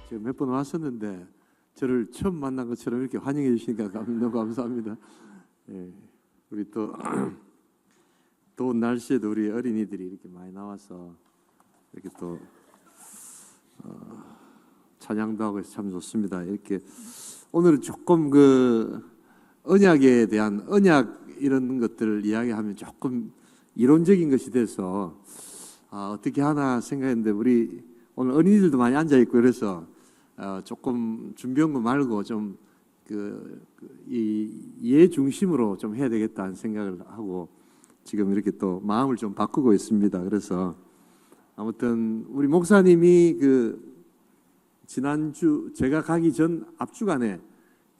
제가 몇 번 왔었는데 저를 처음 만난 것처럼 이렇게 환영해 주시니까 너무 감사합니다. 예, 우리 또 더운 날씨에도 우리 어린이들이 이렇게 많이 나와서 이렇게 또 찬양도 하고 해서 참 좋습니다. 이렇게 오늘은 조금 그 언약에 대한 언약 이런 것들을 이야기하면 조금 이론적인 것이 돼서 어떻게 하나 생각했는데 우리 오늘 어린이들도 많이 앉아 있고 그래서 조금 준비한 거 말고 좀 이해 중심으로 좀 해야 되겠다는 생각을 하고 지금 이렇게 또 마음을 좀 바꾸고 있습니다. 그래서 아무튼 우리 목사님이 지난주 제가 가기 전 앞주간에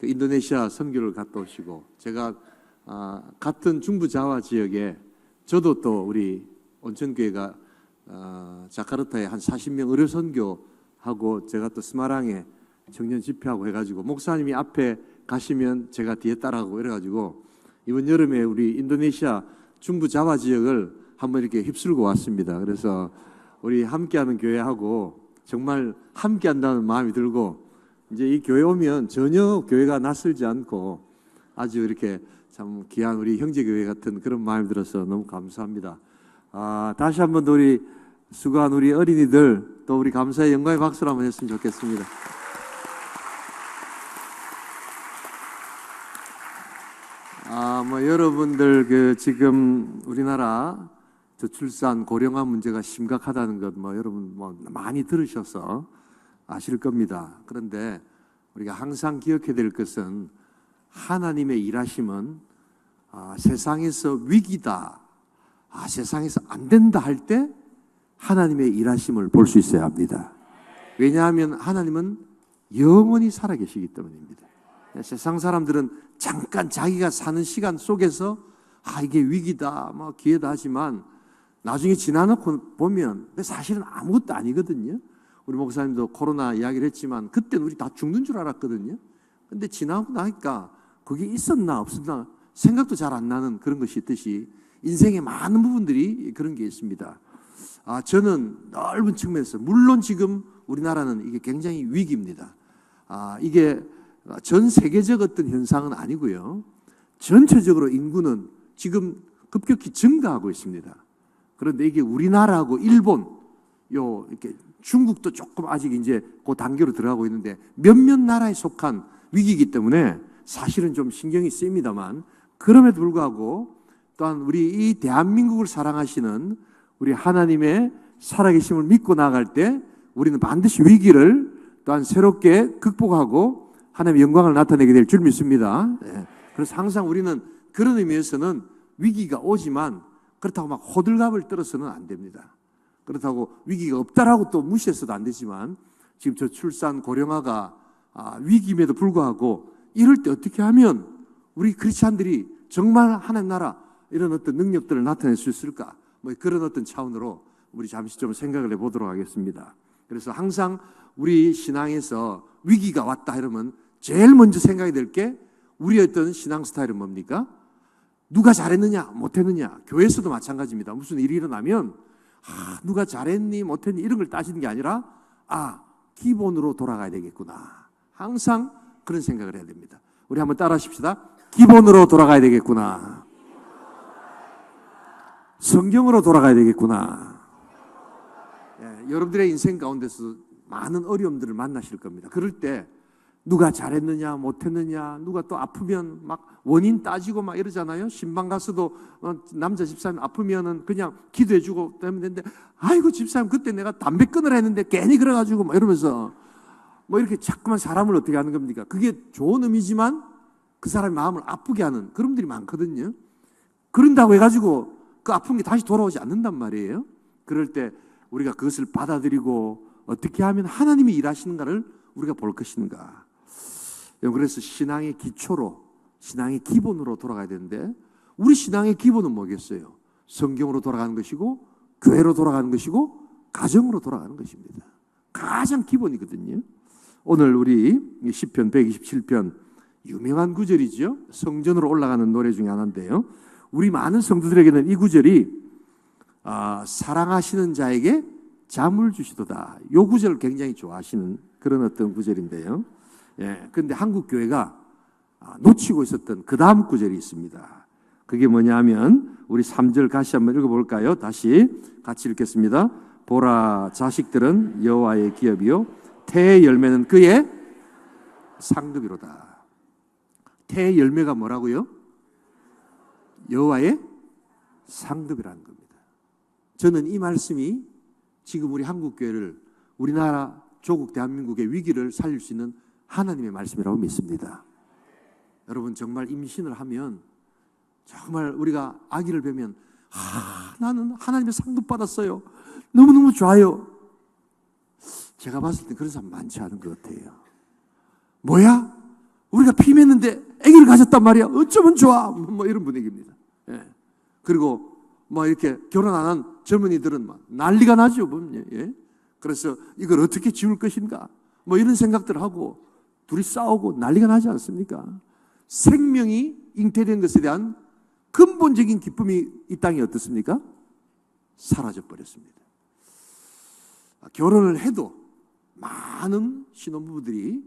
인도네시아 선교를 갔다 오시고 제가 같은 중부 자와 지역에 저도 또 우리 온천교회가 자카르타에 한 40명 의료 선교하고 제가 또 스마랑에 청년 집회하고 해가지고 목사님이 앞에 가시면 제가 뒤에 따라가고 이래가지고 이번 여름에 우리 인도네시아 중부 자와 지역을 한번 이렇게 휩쓸고 왔습니다. 그래서 우리 함께하는 교회하고 정말 함께한다는 마음이 들고 이제 이 교회 오면 전혀 교회가 낯설지 않고 아주 이렇게 참 귀한 우리 형제교회 같은 그런 마음이 들어서 너무 감사합니다. 다시 한번 더 우리 수고한 우리 어린이들 또 우리 감사의 영광의 박수를 한번 했으면 좋겠습니다. 여러분들 지금 우리나라 저출산 고령화 문제가 심각하다는 것 여러분 많이 들으셔서 아실 겁니다. 그런데 우리가 항상 기억해야 될 것은 하나님의 일하심은 세상에서 위기다, 세상에서 안 된다 할 때 하나님의 일하심을 볼 수 있어야 합니다. 왜냐하면 하나님은 영원히 살아계시기 때문입니다. 세상 사람들은 잠깐 자기가 사는 시간 속에서 이게 위기다, 기회다 하지만 나중에 지나놓고 보면 사실은 아무것도 아니거든요. 우리 목사님도 코로나 이야기를 했지만 그때는 우리 다 죽는 줄 알았거든요. 근데 지나고 나니까 그게 있었나 없었나 생각도 잘 안 나는 그런 것이 있듯이 인생의 많은 부분들이 그런 게 있습니다. 저는 넓은 측면에서 물론 지금 우리나라는 이게 굉장히 위기입니다. 이게 전 세계적 어떤 현상은 아니고요. 전체적으로 인구는 지금 급격히 증가하고 있습니다. 그런데 이게 우리나라하고 일본, 이렇게 중국도 조금 아직 이제 그 단계로 들어가고 있는데 몇몇 나라에 속한 위기이기 때문에 사실은 좀 신경이 쓰입니다만 그럼에도 불구하고 또한 우리 이 대한민국을 사랑하시는 우리 하나님의 살아계심을 믿고 나아갈 때 우리는 반드시 위기를 또한 새롭게 극복하고 하나님의 영광을 나타내게 될 줄 믿습니다. 그래서 항상 우리는 그런 의미에서는 위기가 오지만 그렇다고 막 호들갑을 떨어서는 안 됩니다. 그렇다고 위기가 없다라고 또 무시해서도 안 되지만 지금 저 출산 고령화가 위기임에도 불구하고 이럴 때 어떻게 하면 우리 크리스찬들이 정말 하나님 나라 이런 어떤 능력들을 나타낼 수 있을까? 그런 어떤 차원으로 우리 잠시 좀 생각을 해보도록 하겠습니다. 그래서 항상 우리 신앙에서 위기가 왔다 이러면 제일 먼저 생각이 될 게 우리의 어떤 신앙 스타일은 뭡니까? 누가 잘했느냐 못했느냐. 교회에서도 마찬가지입니다. 무슨 일이 일어나면 누가 잘했니 못했니 이런 걸 따지는 게 아니라 기본으로 돌아가야 되겠구나. 항상 그런 생각을 해야 됩니다. 우리 한번 따라 하십시다. 기본으로 돌아가야 되겠구나. 성경으로 돌아가야 되겠구나. 여러분들의 인생 가운데서 많은 어려움들을 만나실 겁니다. 그럴 때 누가 잘했느냐 못했느냐, 누가 또 아프면 막 원인 따지고 막 이러잖아요. 신방 가서도 남자 집사님 아프면은 그냥 기도해주고 되면 되는데 아이고 집사님 그때 내가 담배 끊으라 했는데 괜히 그래가지고 막 이러면서 이렇게 자꾸만 사람을 어떻게 하는 겁니까? 그게 좋은 의미지만 그 사람의 마음을 아프게 하는 그런 분들이 많거든요. 그런다고 해가지고 그 아픈 게 다시 돌아오지 않는단 말이에요. 그럴 때 우리가 그것을 받아들이고 어떻게 하면 하나님이 일하시는가를 우리가 볼 것인가. 그래서 신앙의 기초로, 신앙의 기본으로 돌아가야 되는데 우리 신앙의 기본은 뭐겠어요? 성경으로 돌아가는 것이고 교회로 돌아가는 것이고 가정으로 돌아가는 것입니다. 가장 기본이거든요. 오늘 우리 시편 127편 유명한 구절이죠. 성전으로 올라가는 노래 중에 하나인데요. 우리 많은 성도들에게는 이 구절이 사랑하시는 자에게 잠을 주시도다. 요 구절을 굉장히 좋아하시는 그런 어떤 구절인데요. 예, 근데 한국 교회가 놓치고 있었던 그 다음 구절이 있습니다. 그게 뭐냐면 우리 3절 같이 한번 읽어볼까요? 다시 같이 읽겠습니다. 보라, 자식들은 여호와의 기업이요 태의 열매는 그의 상급이로다. 태의 열매가 뭐라고요? 여호와의 상급이라는 겁니다. 저는 이 말씀이 지금 우리 한국교회를, 우리나라 조국 대한민국의 위기를 살릴 수 있는 하나님의 말씀이라고 믿습니다. 여러분, 정말 임신을 하면, 정말 우리가 아기를 뵈면 나는 하나님의 상급 받았어요, 너무너무 좋아요. 제가 봤을 때 그런 사람 많지 않은 것 같아요. 뭐야? 우리가 피했는데 아기를 가졌단 말이야, 어쩌면 좋아, 뭐 이런 분위기입니다. 예. 그리고 뭐 이렇게 결혼 안 한 젊은이들은 막 난리가 나죠. 예? 그래서 이걸 어떻게 지울 것인가, 뭐 이런 생각들을 하고 둘이 싸우고 난리가 나지 않습니까? 생명이 잉태된 것에 대한 근본적인 기쁨이 이 땅에 어떻습니까? 사라져 버렸습니다. 결혼을 해도 많은 신혼부부들이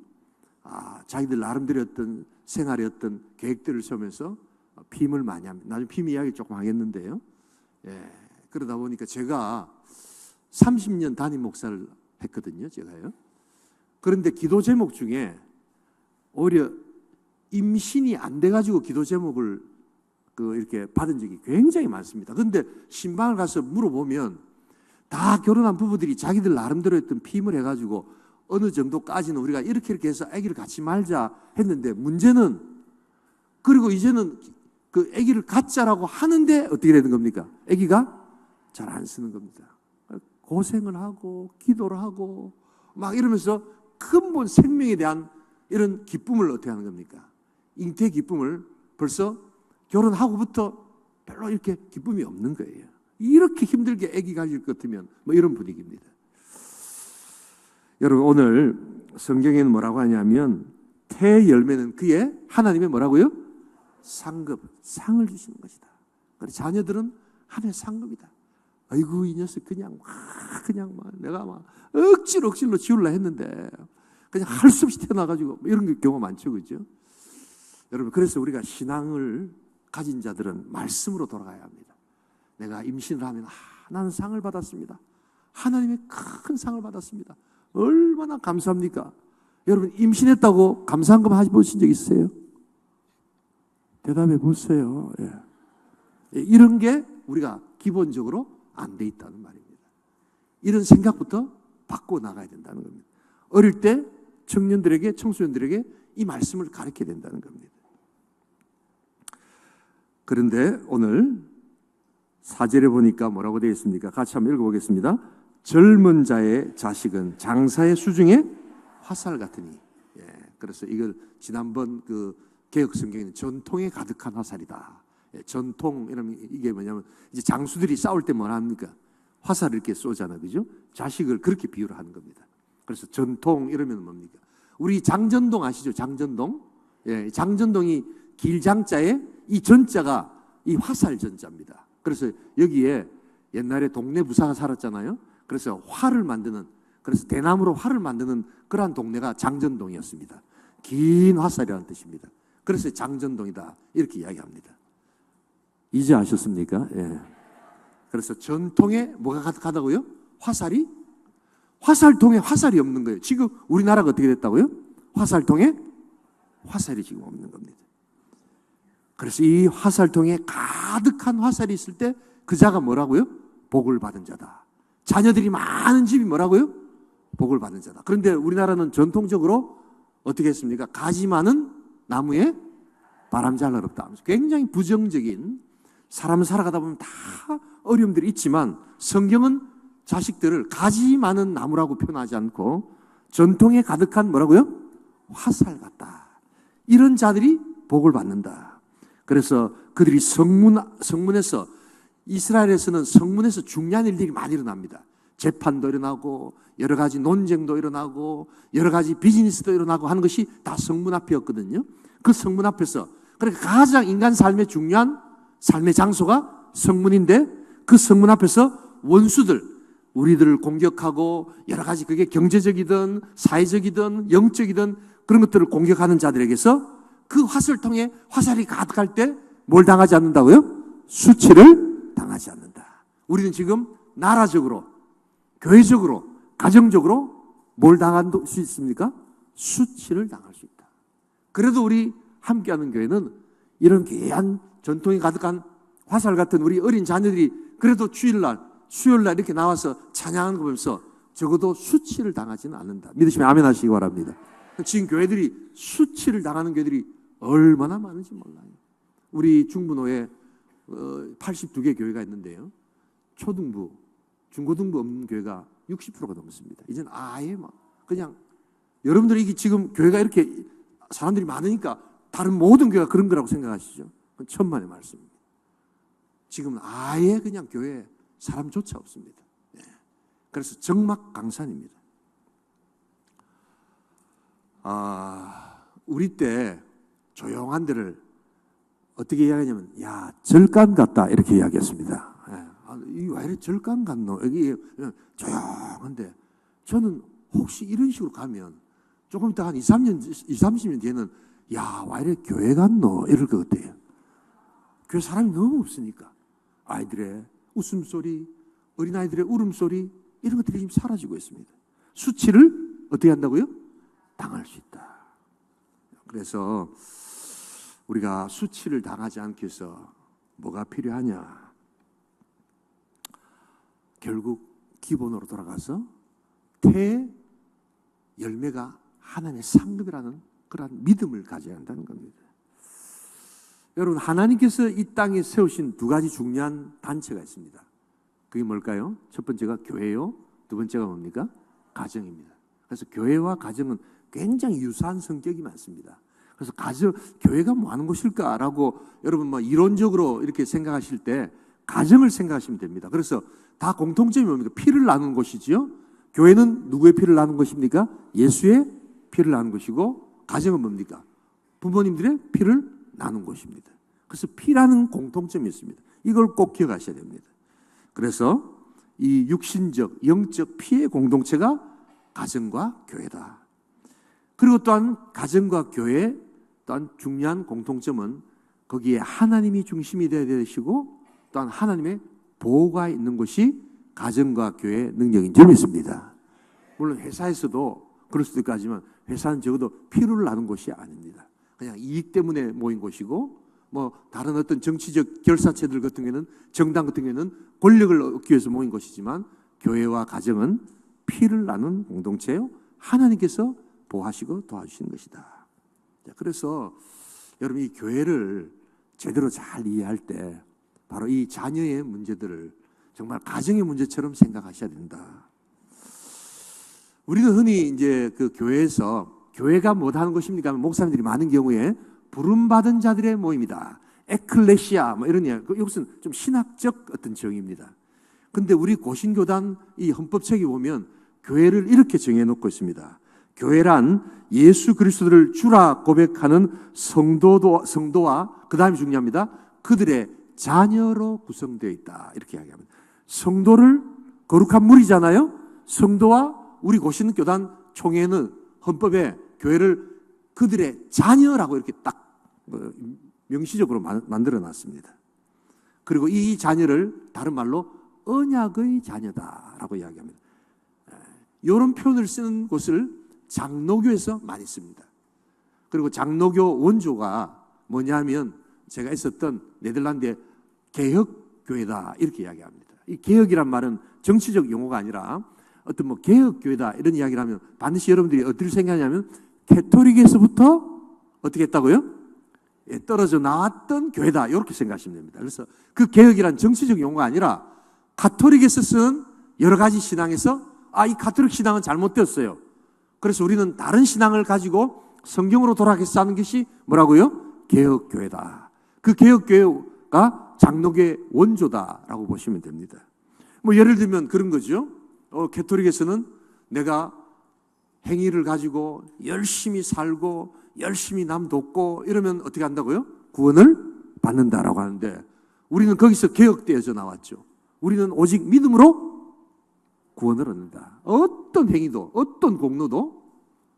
자기들 나름대로 어떤 생활의 어떤 계획들을 세우면서 피임을 많이 합니다. 나중에 피임 이야기 조금 하겠는데요. 예, 그러다 보니까 제가 30년 담임 목사를 했거든요, 제가요. 그런데 기도 제목 중에 오히려 임신이 안 돼가지고 기도 제목을 이렇게 받은 적이 굉장히 많습니다. 그런데 신방을 가서 물어보면 다 결혼한 부부들이 자기들 나름대로 했던 피임을 해가지고 어느 정도까지는 우리가 이렇게 해서 아기를 갖지 말자 했는데, 문제는 그리고 이제는 그 아기를 갖자라고 하는데 어떻게 되는 겁니까? 아기가 잘 안 쓰는 겁니다. 고생을 하고 기도를 하고 막 이러면서 근본 생명에 대한 이런 기쁨을 어떻게 하는 겁니까? 잉태 기쁨을 벌써 결혼하고부터 별로 이렇게 기쁨이 없는 거예요. 이렇게 힘들게 아기 가질 것 같으면 뭐 이런 분위기입니다. 여러분, 오늘 성경에는 뭐라고 하냐면 태의 열매는 그의 하나님의 뭐라고요? 상급, 상을 주시는 것이다. 그래서 자녀들은 하나님의 상급이다. 아이고, 이 녀석 그냥 내가 억지로 지우려 했는데 그냥 할 수 없이 태어나가지고 이런 경우가 많죠, 그죠? 여러분, 그래서 우리가 신앙을 가진 자들은 말씀으로 돌아가야 합니다. 내가 임신을 하면 나는 상을 받았습니다. 하나님의 큰 상을 받았습니다. 얼마나 감사합니까? 여러분, 임신했다고 감사한 거 해보신 적 있으세요? 대답해 보세요. 예. 이런 게 우리가 기본적으로 안 돼 있다는 말입니다. 이런 생각부터 바꿔 나가야 된다는 겁니다. 어릴 때 청년들에게, 청소년들에게 이 말씀을 가르쳐야 된다는 겁니다. 그런데 오늘 4절에 보니까 뭐라고 되어 있습니까? 같이 한번 읽어보겠습니다. 젊은 자의 자식은 장사의 수중에 화살 같으니. 예, 그래서 이걸 지난번 그 개혁 성경에는 전통에 가득한 화살이다. 예, 전통 이러면 이게 뭐냐면 이제 장수들이 싸울 때 뭐라 합니까? 화살을 이렇게 쏘잖아요, 그죠? 자식을 그렇게 비유를 하는 겁니다. 그래서 전통 이러면 뭡니까? 우리 장전동 아시죠? 장전동. 예, 장전동이 길장자에 이 전자가 이 화살 전자입니다. 그래서 여기에 옛날에 동네 부사가 살았잖아요. 그래서 활을 만드는, 그래서 대나무로 활을 만드는 그러한 동네가 장전동이었습니다. 긴 화살이라는 뜻입니다. 그래서 장전동이다 이렇게 이야기합니다. 이제 아셨습니까? 예. 그래서 전통에 뭐가 가득하다고요? 화살이? 화살통에 화살이 없는 거예요. 지금 우리나라가 어떻게 됐다고요? 화살통에 화살이 지금 없는 겁니다. 그래서 이 화살통에 가득한 화살이 있을 때 그 자가 뭐라고요? 복을 받은 자다. 자녀들이 많은 집이 뭐라고요? 복을 받은 자다. 그런데 우리나라는 전통적으로 어떻게 했습니까? 가지 많은 나무에 바람 잘 어렵다 하면서 굉장히 부정적인, 사람을 살아가다 보면 다 어려움들이 있지만 성경은 자식들을 가지 많은 나무라고 표현하지 않고 전통에 가득한 뭐라고요? 화살 같다. 이런 자들이 복을 받는다. 그래서 그들이 성문에서, 이스라엘에서는 성문에서 중요한 일들이 많이 일어납니다. 재판도 일어나고 여러 가지 논쟁도 일어나고 여러 가지 비즈니스도 일어나고 하는 것이 다 성문 앞이었거든요. 그 성문 앞에서, 그러니까 가장 인간 삶의 중요한 삶의 장소가 성문인데 그 성문 앞에서 원수들, 우리들을 공격하고 여러 가지 그게 경제적이든 사회적이든 영적이든 그런 것들을 공격하는 자들에게서 그 화살을 통해 화살이 가득할 때 뭘 당하지 않는다고요? 수치를 당하지 않는다. 우리는 지금 나라적으로, 교회적으로, 가정적으로 뭘 당할 수 있습니까? 수치를 당할 수 있다. 그래도 우리 함께하는 교회는 이런 귀한 전통이 가득한 화살 같은 우리 어린 자녀들이 그래도 주일날, 수요일날 이렇게 나와서 찬양하는 거 보면서 적어도 수치를 당하지는 않는다. 믿으시면 아멘 하시기 바랍니다. 지금 교회들이 수치를 당하는 교회들이 얼마나 많은지 몰라요. 우리 중부노에 82개 교회가 있는데요. 초등부, 중고등부 없는 교회가 60%가 넘습니다. 이제는 아예 막 그냥 여러분들이 이게 지금 교회가 이렇게 사람들이 많으니까 다른 모든 교회가 그런 거라고 생각하시죠? 그건 천만의 말씀입니다. 지금은 아예 그냥 교회에 사람조차 없습니다. 네. 그래서 적막강산입니다. 우리 때 조용한 데를 어떻게 이야기하냐면, 야, 절간 같다. 이렇게 이야기했습니다. 왜 이래 절간 같노? 여기 조용한데, 저는 혹시 이런 식으로 가면 조금 이따 한 30년 뒤에는, 야, 왜 이래 교회 같노? 이럴 것 같아요. 교회 사람이 너무 없으니까. 아이들의 웃음소리, 어린아이들의 울음소리, 이런 것들이 지금 사라지고 있습니다. 수치를 어떻게 한다고요? 당할 수 있다. 그래서 우리가 수치를 당하지 않기 위해서 뭐가 필요하냐? 결국 기본으로 돌아가서 열매가 하나님의 상급이라는 그런 믿음을 가져야 한다는 겁니다. 여러분, 하나님께서 이 땅에 세우신 두 가지 중요한 단체가 있습니다. 그게 뭘까요? 첫 번째가 교회요. 두 번째가 뭡니까? 가정입니다. 그래서 교회와 가정은 굉장히 유사한 성격이 많습니다. 그래서 교회가 뭐 하는 곳일까라고 여러분 뭐 이론적으로 이렇게 생각하실 때 가정을 생각하시면 됩니다. 그래서 다 공통점이 뭡니까? 피를 나누는 곳이지요. 교회는 누구의 피를 나누는 것입니까? 예수의 피를 나누는 것이고, 가정은 뭡니까? 부모님들의 피를 나누는 곳입니다. 그래서 피라는 공통점이 있습니다. 이걸 꼭 기억하셔야 됩니다. 그래서 이 육신적, 영적 피의 공동체가 가정과 교회다. 그리고 또한 가정과 교회 또한 중요한 공통점은 거기에 하나님이 중심이 되어야 되시고, 또한 하나님의 보호가 있는 것이 가정과 교회의 능력인 줄 믿습니다. 물론 회사에서도 그럴 수도 있겠지만 회사는 적어도 피를 나눈 곳이 아닙니다. 그냥 이익 때문에 모인 곳이고, 뭐 다른 어떤 정치적 결사체들 같은 경우에는, 정당 같은 경우에는 권력을 얻기 위해서 모인 것이지만, 교회와 가정은 피를 나눈 공동체요, 하나님께서 보호하시고 도와주시는 것이다. 그래서 여러분, 이 교회를 제대로 잘 이해할 때 바로 이 자녀의 문제들을 정말 가정의 문제처럼 생각하셔야 된다. 우리는 흔히 이제 그 교회에서, 교회가 뭐 하는 것입니까? 목사님들이 많은 경우에 부름받은 자들의 모임이다. 에클레시아 뭐 이런 이야기. 이것은 좀 신학적 어떤 정의입니다. 근데 우리 고신교단 이 헌법책에 보면 교회를 이렇게 정해놓고 있습니다. 교회란 예수 그리스도를 주라 고백하는 성도와 그 다음이 중요합니다. 그들의 자녀로 구성되어 있다. 이렇게 이야기합니다. 성도를, 거룩한 물이잖아요. 성도와 우리 고신교단 총회는 헌법에 교회를 그들의 자녀라고 이렇게 딱 명시적으로 만들어 놨습니다. 그리고 이 자녀를 다른 말로 언약의 자녀다라고 이야기합니다. 이런 표현을 쓰는 곳을 장로교에서 많이 씁니다. 그리고 장로교 원조가 뭐냐면, 제가 있었던 네덜란드의 개혁교회다 이렇게 이야기합니다. 이 개혁이란 말은 정치적 용어가 아니라 어떤 뭐 개혁교회다 이런 이야기를 하면 반드시 여러분들이 어떻게 생각하냐면, 캐토릭에서부터 어떻게 했다고요? 떨어져 나왔던 교회다 이렇게 생각하시면 됩니다. 그래서 그 개혁이란 정치적 용어가 아니라 가톨릭에서 쓴 여러 가지 신앙에서 이 가톨릭 신앙은 잘못되었어요. 그래서 우리는 다른 신앙을 가지고 성경으로 돌아가서 하는 것이 뭐라고요? 개혁교회다. 그 개혁교회가 장로교의 원조다라고 보시면 됩니다. 뭐 예를 들면 그런 거죠. 캐톨릭에서는 내가 행위를 가지고 열심히 살고 열심히 남 돕고 이러면 어떻게 한다고요? 구원을 받는다라고 하는데, 우리는 거기서 개혁되어져 나왔죠. 우리는 오직 믿음으로 구원을 얻는다. 어떤 행위도 어떤 공로도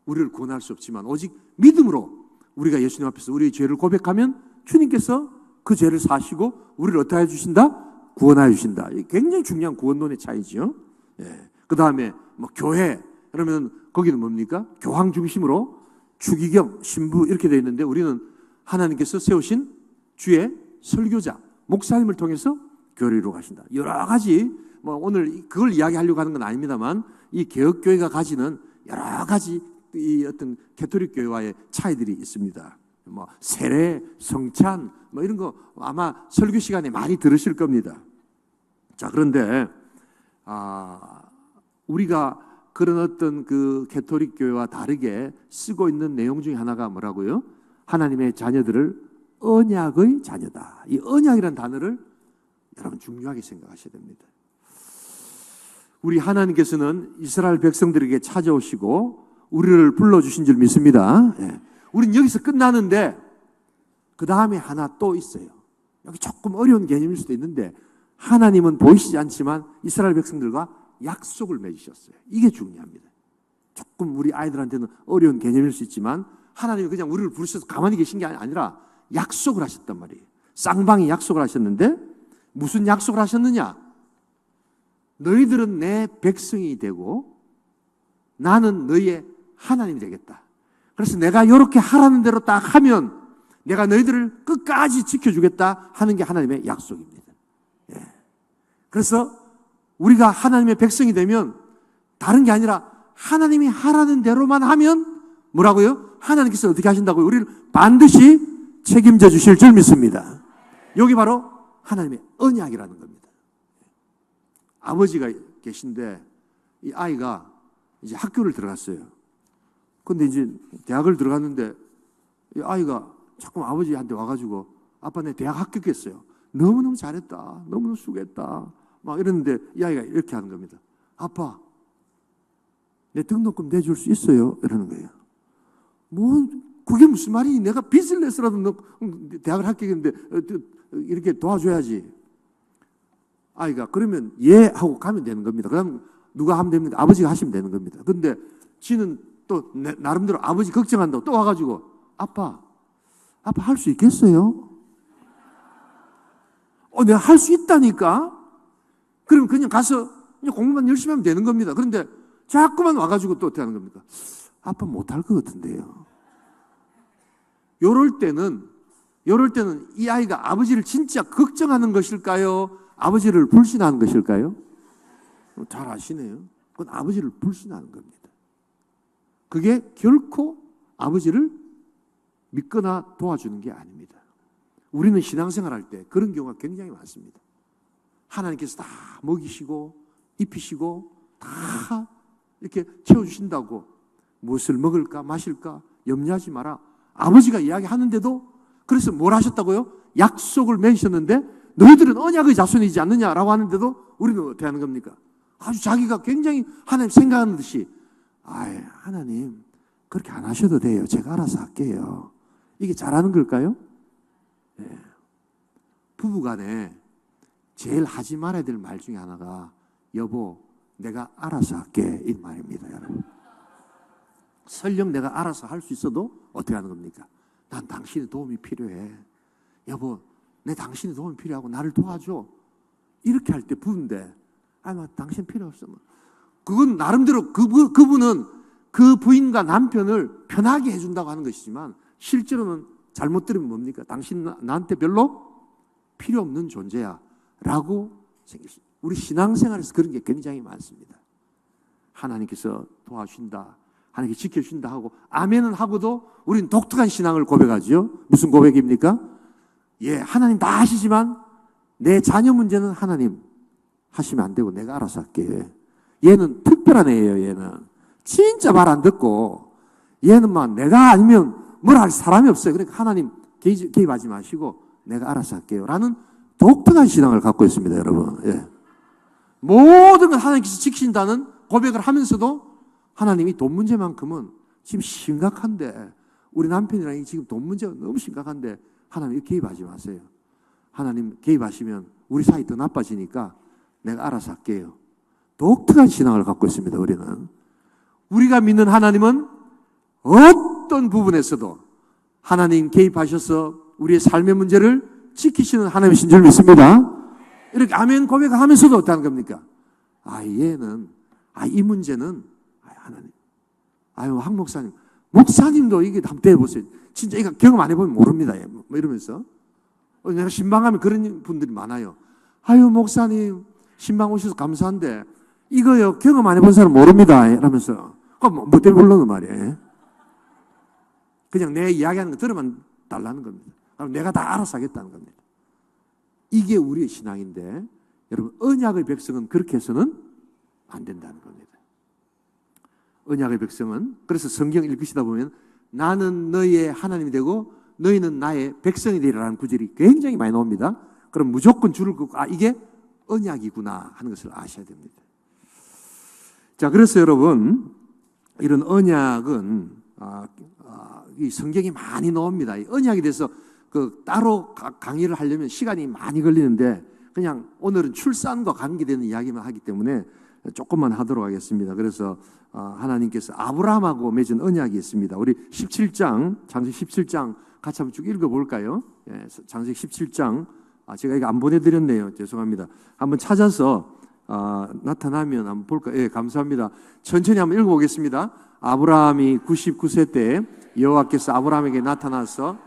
우리를 구원할 수 없지만 오직 믿음으로 우리가 예수님 앞에서 우리의 죄를 고백하면 주님께서 그 죄를 사시고 우리를 어떻게 해주신다? 구원하여 주신다. 굉장히 중요한 구원론의 차이지요. 예. 그 다음에 뭐 교회 그러면 거기는 뭡니까? 교황 중심으로 추기경, 신부 이렇게 되어 있는데 우리는 하나님께서 세우신 주의 설교자, 목사님을 통해서 교회를 이루어 가신다. 여러 가지 뭐 오늘 그걸 이야기하려고 하는 건 아닙니다만 이 개혁교회가 가지는 여러 가지 이 어떤 개토릭 교회와의 차이들이 있습니다. 뭐 세례, 성찬 뭐 이런 거 아마 설교 시간에 많이 들으실 겁니다. 자, 그런데 우리가 그런 어떤 그 개토릭 교회와 다르게 쓰고 있는 내용 중에 하나가 뭐라고요? 하나님의 자녀들을 언약의 자녀다. 이 언약이라는 단어를 여러분 중요하게 생각하셔야 됩니다. 우리 하나님께서는 이스라엘 백성들에게 찾아오시고 우리를 불러주신 줄 믿습니다. 예. 우린 여기서 끝나는데 그 다음에 하나 또 있어요. 여기 조금 어려운 개념일 수도 있는데 하나님은 보이시지 않지만 이스라엘 백성들과 약속을 맺으셨어요. 이게 중요합니다. 조금 우리 아이들한테는 어려운 개념일 수 있지만 하나님은 그냥 우리를 부르셔서 가만히 계신 게 아니라 약속을 하셨단 말이에요. 쌍방이 약속을 하셨는데 무슨 약속을 하셨느냐? 너희들은 내 백성이 되고 나는 너희의 하나님이 되겠다. 그래서 내가 이렇게 하라는 대로 딱 하면 내가 너희들을 끝까지 지켜주겠다 하는 게 하나님의 약속입니다. 예. 그래서 우리가 하나님의 백성이 되면 다른 게 아니라 하나님이 하라는 대로만 하면 뭐라고요? 하나님께서 어떻게 하신다고요? 우리를 반드시 책임져 주실 줄 믿습니다. 여기 바로 하나님의 언약이라는 겁니다. 아버지가 계신데 이 아이가 이제 학교를 들어갔어요. 근데 이제 대학을 들어갔는데 이 아이가 자꾸 아버지한테 와가지고 아빠 내 대학 합격했어요. 너무너무 잘했다. 너무너무 수고했다. 막 이러는데 이 아이가 이렇게 하는 겁니다. 아빠, 내 등록금 내줄 수 있어요? 이러는 거예요. 뭐 그게 무슨 말이니? 내가 빚을 내서라도 너 대학을 합격했는데 이렇게 도와줘야지. 아이가 그러면 예 하고 가면 되는 겁니다. 그다음 누가 하면 됩니까? 아버지가 하시면 되는 겁니다. 근데 지는 또 나름대로 아버지 걱정한다고 또 와가지고 아빠 할 수 있겠어요? 내가 할 수 있다니까? 그럼 그냥 가서 그냥 공부만 열심히 하면 되는 겁니다. 그런데 자꾸만 와가지고 또 어떻게 하는 겁니까? 아빠 못할 것 같은데요. 요럴 때는 이 아이가 아버지를 진짜 걱정하는 것일까요? 아버지를 불신하는 것일까요? 잘 아시네요. 그건 아버지를 불신하는 겁니다. 그게 결코 아버지를 믿거나 도와주는 게 아닙니다. 우리는 신앙생활 할 때 그런 경우가 굉장히 많습니다. 하나님께서 다 먹이시고 입히시고 다 이렇게 채워주신다고 무엇을 먹을까 마실까 염려하지 마라. 아버지가 이야기하는데도 그래서 뭘 하셨다고요? 약속을 맺으셨는데 너희들은 언약의 자손이지 않느냐라고 하는데도 우리는 어떻게 하는 겁니까? 아주 자기가 굉장히 하나님 생각하는 듯이 하나님 그렇게 안 하셔도 돼요. 제가 알아서 할게요. 이게 잘하는 걸까요? 네. 부부간에 제일 하지 말아야 될 말 중에 하나가 여보 내가 알아서 할게 이 말입니다. 여러분. 설령 내가 알아서 할 수 있어도 어떻게 하는 겁니까? 난 당신의 도움이 필요해. 여보 내 당신의 도움이 필요하고 나를 도와줘. 이렇게 할 때 부부인데 당신 필요 없어. 그건 나름대로 그분은 그 부인과 남편을 편하게 해준다고 하는 것이지만 실제로는 잘못 들으면 뭡니까? 당신 나한테 별로 필요 없는 존재야 라고 생겼습니다. 우리 신앙생활에서 그런 게 굉장히 많습니다. 하나님께서 도와주신다, 하나님께서 지켜주신다 하고 아멘은 하고도 우리는 독특한 신앙을 고백하죠. 무슨 고백입니까? 예, 하나님 다 하시지만 내 자녀 문제는 하나님 하시면 안 되고 내가 알아서 할게. 얘는 특별한 애예요. 얘는 진짜 말 안 듣고 얘는 막 내가 아니면 뭘 할 사람이 없어요. 그러니까 하나님 개입하지 마시고 내가 알아서 할게요 라는 독특한 신앙을 갖고 있습니다. 여러분. 예. 모든 걸 하나님께서 지키신다는 고백을 하면서도 하나님이 돈 문제만큼은 지금 심각한데 우리 남편이랑 지금 돈 문제가 너무 심각한데 하나님 개입하지 마세요. 하나님 개입하시면 우리 사이 더 나빠지니까 내가 알아서 할게요. 독특한 신앙을 갖고 있습니다. 우리는 우리가 믿는 하나님은 어떤 부분에서도 하나님 개입하셔서 우리의 삶의 문제를 지키시는 하나님이신 줄 믿습니다. 이렇게 아멘 고백하면서도 어떠한 겁니까? 얘는 이 문제는 하나님. 황 목사님, 목사님도 이게 한번 대보세요. 진짜 이거 경험 안 해보면 모릅니다. 뭐 이러면서 내가 신방하면 그런 분들이 많아요. 목사님 신방 오셔서 감사한데 이거요 경험 안 해본 사람 모릅니다. 이러면서 그럼 뭐 때문에 불러는 말이에요. 그냥 내 이야기하는 거 들으면 달라는 겁니다. 그럼 내가 다 알아서 하겠다는 겁니다. 이게 우리의 신앙인데 여러분 언약의 백성은 그렇게 해서는 안 된다는 겁니다. 언약의 백성은 그래서 성경 읽으시다 보면 나는 너희의 하나님이 되고 너희는 나의 백성이 되리라는 구절이 굉장히 많이 나옵니다. 그럼 무조건 줄을 긋고 이게 언약이구나 하는 것을 아셔야 됩니다. 자, 그래서 여러분 이런 언약은 이 성경이 많이 나옵니다. 이 언약에 대해서 따로 강의를 하려면 시간이 많이 걸리는데 그냥 오늘은 출산과 관계되는 이야기만 하기 때문에 조금만 하도록 하겠습니다. 그래서 하나님께서 아브라함하고 맺은 언약이 있습니다. 우리 17장, 창세기 17장 같이 한번 쭉 읽어볼까요? 창세기 17장 제가 이거 안 보내드렸네요. 죄송합니다. 한번 찾아서 나타나면 한번 볼까요? 감사합니다. 천천히 한번 읽어보겠습니다. 아브라함이 99세 때 여호와께서 아브라함에게 나타나서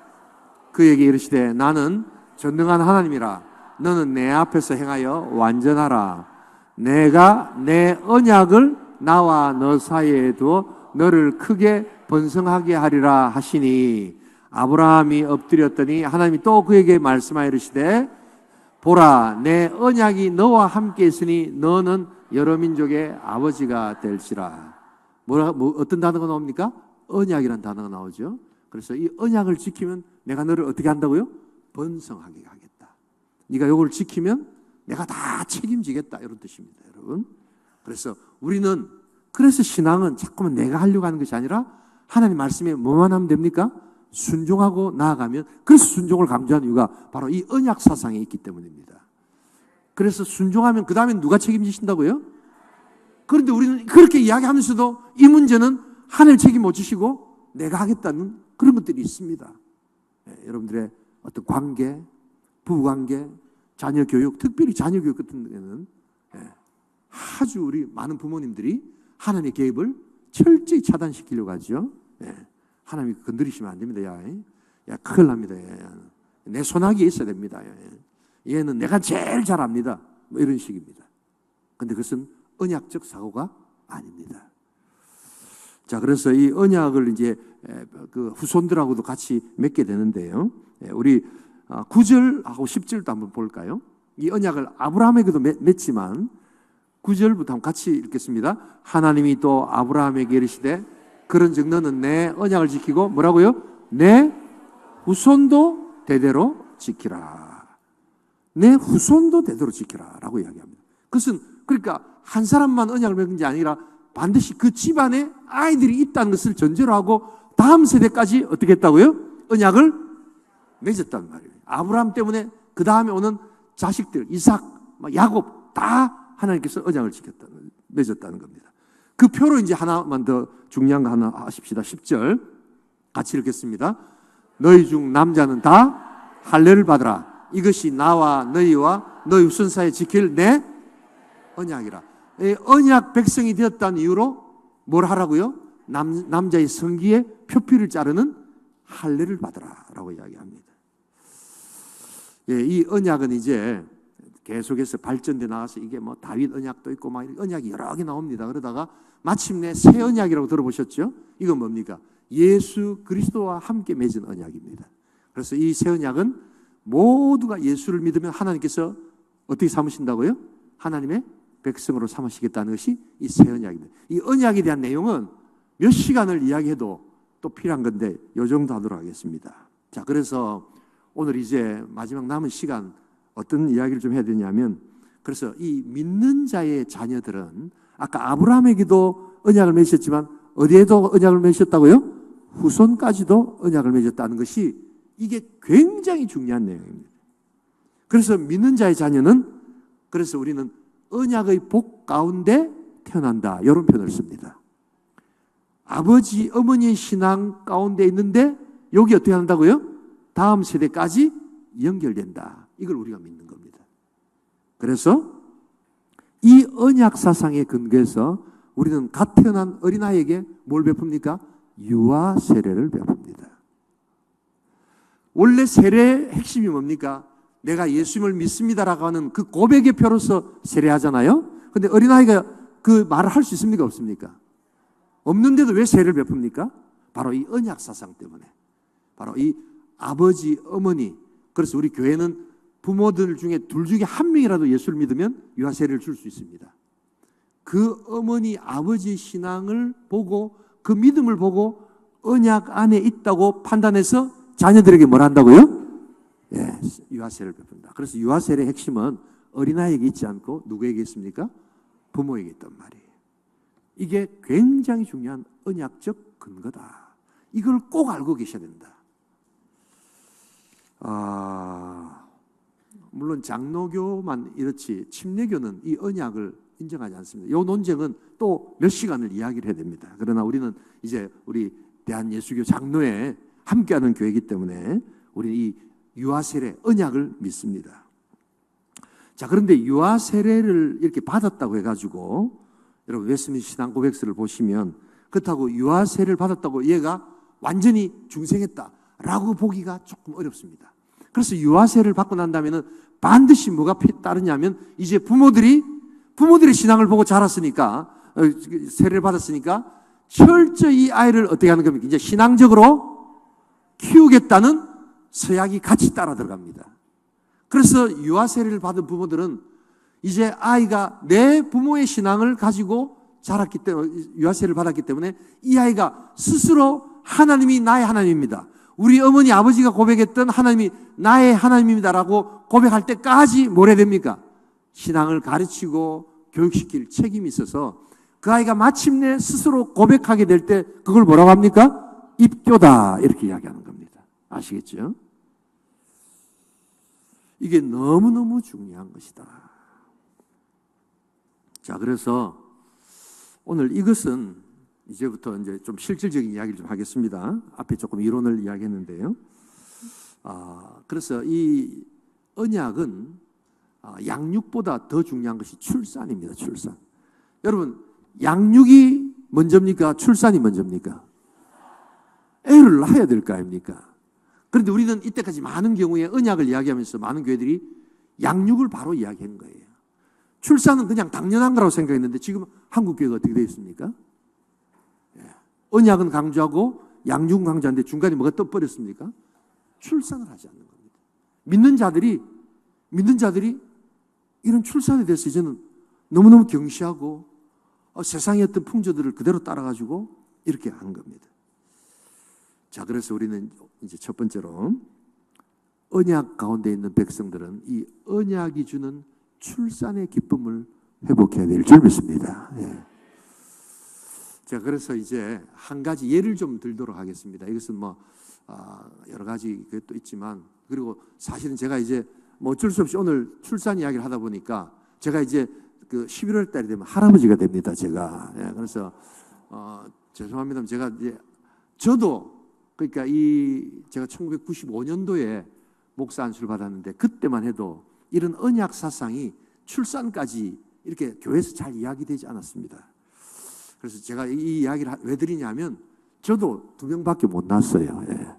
그에게 이르시되 나는 전능한 하나님이라 너는 내 앞에서 행하여 완전하라. 내가 내 언약을 나와 너 사이에 두어 너를 크게 번성하게 하리라 하시니 아브라함이 엎드렸더니 하나님이 또 그에게 말씀하여 이르시되 보라 내 언약이 너와 함께 있으니 너는 여러 민족의 아버지가 될지라. 어떤 단어가 나옵니까? 언약이라는 단어가 나오죠. 그래서 이 언약을 지키면 내가 너를 어떻게 한다고요? 번성하게 하겠다. 네가 이걸 지키면 내가 다 책임지겠다 이런 뜻입니다. 여러분. 그래서 우리는 그래서 신앙은 자꾸만 내가 하려고 하는 것이 아니라 하나님 말씀에 뭐만 하면 됩니까? 순종하고 나아가면 그래서 순종을 강조하는 이유가 바로 이 언약 사상에 있기 때문입니다. 그래서 순종하면 그 다음에 누가 책임지신다고요? 그런데 우리는 그렇게 이야기하면서도 이 문제는 하늘 책임 못 지시고 내가 하겠다는 그런 것들이 있습니다. 여러분들의 어떤 관계, 부부관계, 자녀 교육, 특별히 자녀 교육 같은 데는 아주 우리 많은 부모님들이 하나님의 개입을 철저히 차단시키려고 하죠. 하나님이 건드리시면 안 됩니다. 야, 큰일 납니다. 내 손아귀에 있어야 됩니다. 얘는 내가 제일 잘 압니다. 뭐 이런 식입니다. 근데 그것은 언약적 사고가 아닙니다. 자, 그래서 이 언약을 이제 그 후손들하고도 같이 맺게 되는데요. 우리 9절하고 10절도 한번 볼까요? 이 언약을 아브라함에게도 맺지만 9절부터 한번 같이 읽겠습니다. 하나님이 또 아브라함에게 이르시되 그런즉 너는 내 언약을 지키고 뭐라고요? 내 후손도 대대로 지키라. 내 후손도 대대로 지키라 라고 이야기합니다. 그것은 그러니까 한 사람만 언약을 맺은 게 아니라 반드시 그 집안에 아이들이 있다는 것을 전제로 하고 다음 세대까지 어떻게 했다고요? 언약을 맺었단 말이에요. 아브라함 때문에 그 다음에 오는 자식들 이삭, 야곱 다 하나님께서 언약을 맺었다는 겁니다. 그 표로 이제 하나만 더 중요한 거 하나 하십시다. 10절 같이 읽겠습니다. 너희 중 남자는 다 할례를 받으라. 이것이 나와 너희와 너희 후손 사이에 지킬 내 언약이라. 언약 백성이 되었다는 이유로 뭘 하라고요? 남자의 성기에 표피를 자르는 할례를 받으라라고 이야기합니다. 이 언약은 이제 계속해서 발전돼 나가서 이게 뭐 다윗 언약도 있고 막 언약이 여러 개 나옵니다. 그러다가 마침내 새 언약이라고 들어보셨죠? 이건 뭡니까? 예수 그리스도와 함께 맺은 언약입니다. 그래서 이 새 언약은 모두가 예수를 믿으면 하나님께서 어떻게 삼으신다고요? 하나님의 백성으로 삼으시겠다는 것이 이 새 언약입니다. 이 언약에 대한 내용은 몇 시간을 이야기해도 또 필요한 건데 요 정도 하도록 하겠습니다. 자, 그래서 오늘 이제 마지막 남은 시간 어떤 이야기를 좀 해야 되냐면 그래서 이 믿는 자의 자녀들은 아까 아브라함에게도 언약을 맺으셨지만 어디에도 언약을 맺으셨다고요? 후손까지도 언약을 맺었다는 것이 이게 굉장히 중요한 내용입니다. 그래서 믿는 자의 자녀는 그래서 우리는 언약의 복 가운데 태어난다. 이런 표현을 씁니다. 아버지, 어머니의 신앙 가운데 있는데 여기 어떻게 한다고요? 다음 세대까지 연결된다. 이걸 우리가 믿는 겁니다. 그래서 이 언약 사상에 근거해서 우리는 갓 태어난 어린아이에게 뭘 베풉니까? 유아 세례를 베풉니다. 원래 세례의 핵심이 뭡니까? 내가 예수님을 믿습니다라고 하는 그 고백의 표로서 세례하잖아요. 근데 어린아이가 그 말을 할 수 있습니까? 없습니까? 없는데도 왜 세례를 베풉니까? 바로 이 언약 사상 때문에. 바로 이 아버지, 어머니. 그래서 우리 교회는 부모들 중에 둘 중에 한 명이라도 예수를 믿으면 유아 세례를 줄 수 있습니다. 그 어머니, 아버지 신앙을 보고 그 믿음을 보고 언약 안에 있다고 판단해서 자녀들에게 뭘 한다고요? 예, 유아세를 베푼다. 그래서 유아세의 핵심은 어린아이에게 있지 않고 누구에게 있습니까? 부모에게 있단 말이에요. 이게 굉장히 중요한 언약적 근거다. 이걸 꼭 알고 계셔야 된다. 물론 장로교만 이렇지 침례교는 이 언약을 인정하지 않습니다. 이 논쟁은 또 몇 시간을 이야기를 해야 됩니다. 그러나 우리는 이제 우리 대한예수교 장로에 함께하는 교회이기 때문에 우리는 이 유아세례 언약을 믿습니다. 자, 그런데 유아세례를 이렇게 받았다고 해가지고 여러분 웨스민스터 신앙고백서를 보시면 그렇다고 유아세례를 받았다고 얘가 완전히 중생했다라고 보기가 조금 어렵습니다. 그래서 유아세례를 받고 난 다음에는 반드시 뭐가 따르냐면 이제 부모들의 신앙을 보고 자랐으니까 세례를 받았으니까 철저히 아이를 어떻게 하는 겁니까? 이제 신앙적으로 키우겠다는 서약이 같이 따라 들어갑니다. 그래서 유아세례를 받은 부모들은 이제 아이가 내 부모의 신앙을 가지고 자랐기 때문에 유아세례를 받았기 때문에 이 아이가 스스로 하나님이 나의 하나님입니다. 우리 어머니 아버지가 고백했던 하나님이 나의 하나님입니다라고 고백할 때까지 뭘 해야 됩니까? 신앙을 가르치고 교육시킬 책임이 있어서 그 아이가 마침내 스스로 고백하게 될 때 그걸 뭐라고 합니까? 입교다 이렇게 이야기하는 겁니다. 아시겠죠? 이게 너무너무 중요한 것이다. 자, 그래서 오늘 이것은 이제부터 이제 좀 실질적인 이야기를 좀 하겠습니다. 앞에 조금 이론을 이야기했는데요. 그래서 이 언약은 양육보다 더 중요한 것이 출산입니다. 출산. 여러분, 양육이 먼저입니까? 출산이 먼저입니까? 애를 낳아야 될 거 아닙니까? 그런데 우리는 이때까지 많은 경우에 언약을 이야기하면서 많은 교회들이 양육을 바로 이야기한 거예요. 출산은 그냥 당연한 거라고 생각했는데 지금 한국 교회가 어떻게 되어 있습니까? 언약은 강조하고 양육은 강조하는데 중간에 뭐가 떠버렸습니까? 출산을 하지 않는 겁니다. 믿는 자들이 이런 출산에 대해서 이제는 너무너무 경시하고 세상의 어떤 풍조들을 그대로 따라가지고 이렇게 한 겁니다. 자, 그래서 우리는 이제 첫 번째로 언약 가운데 있는 백성들은 이 언약이 주는 출산의 기쁨을 회복해야 될 줄 믿습니다. 예. 자, 그래서 이제 한 가지 예를 좀 들도록 하겠습니다. 이것은 여러 가지 또 있지만, 그리고 사실은 제가 이제 어쩔 수 없이 오늘 출산 이야기를 하다 보니까 제가 이제 그 11월 달이 되면 할아버지가 됩니다. 제가. 예, 그래서 죄송합니다. 제가 이제 저도 그러니까 제가 1995년도에 목사 안수를 받았는데 그때만 해도 이런 언약 사상이 출산까지 이렇게 교회에서 잘 이야기되지 않았습니다. 그래서 제가 이 이야기를 왜 드리냐면 저도 2명밖에 못 낳았어요. 예.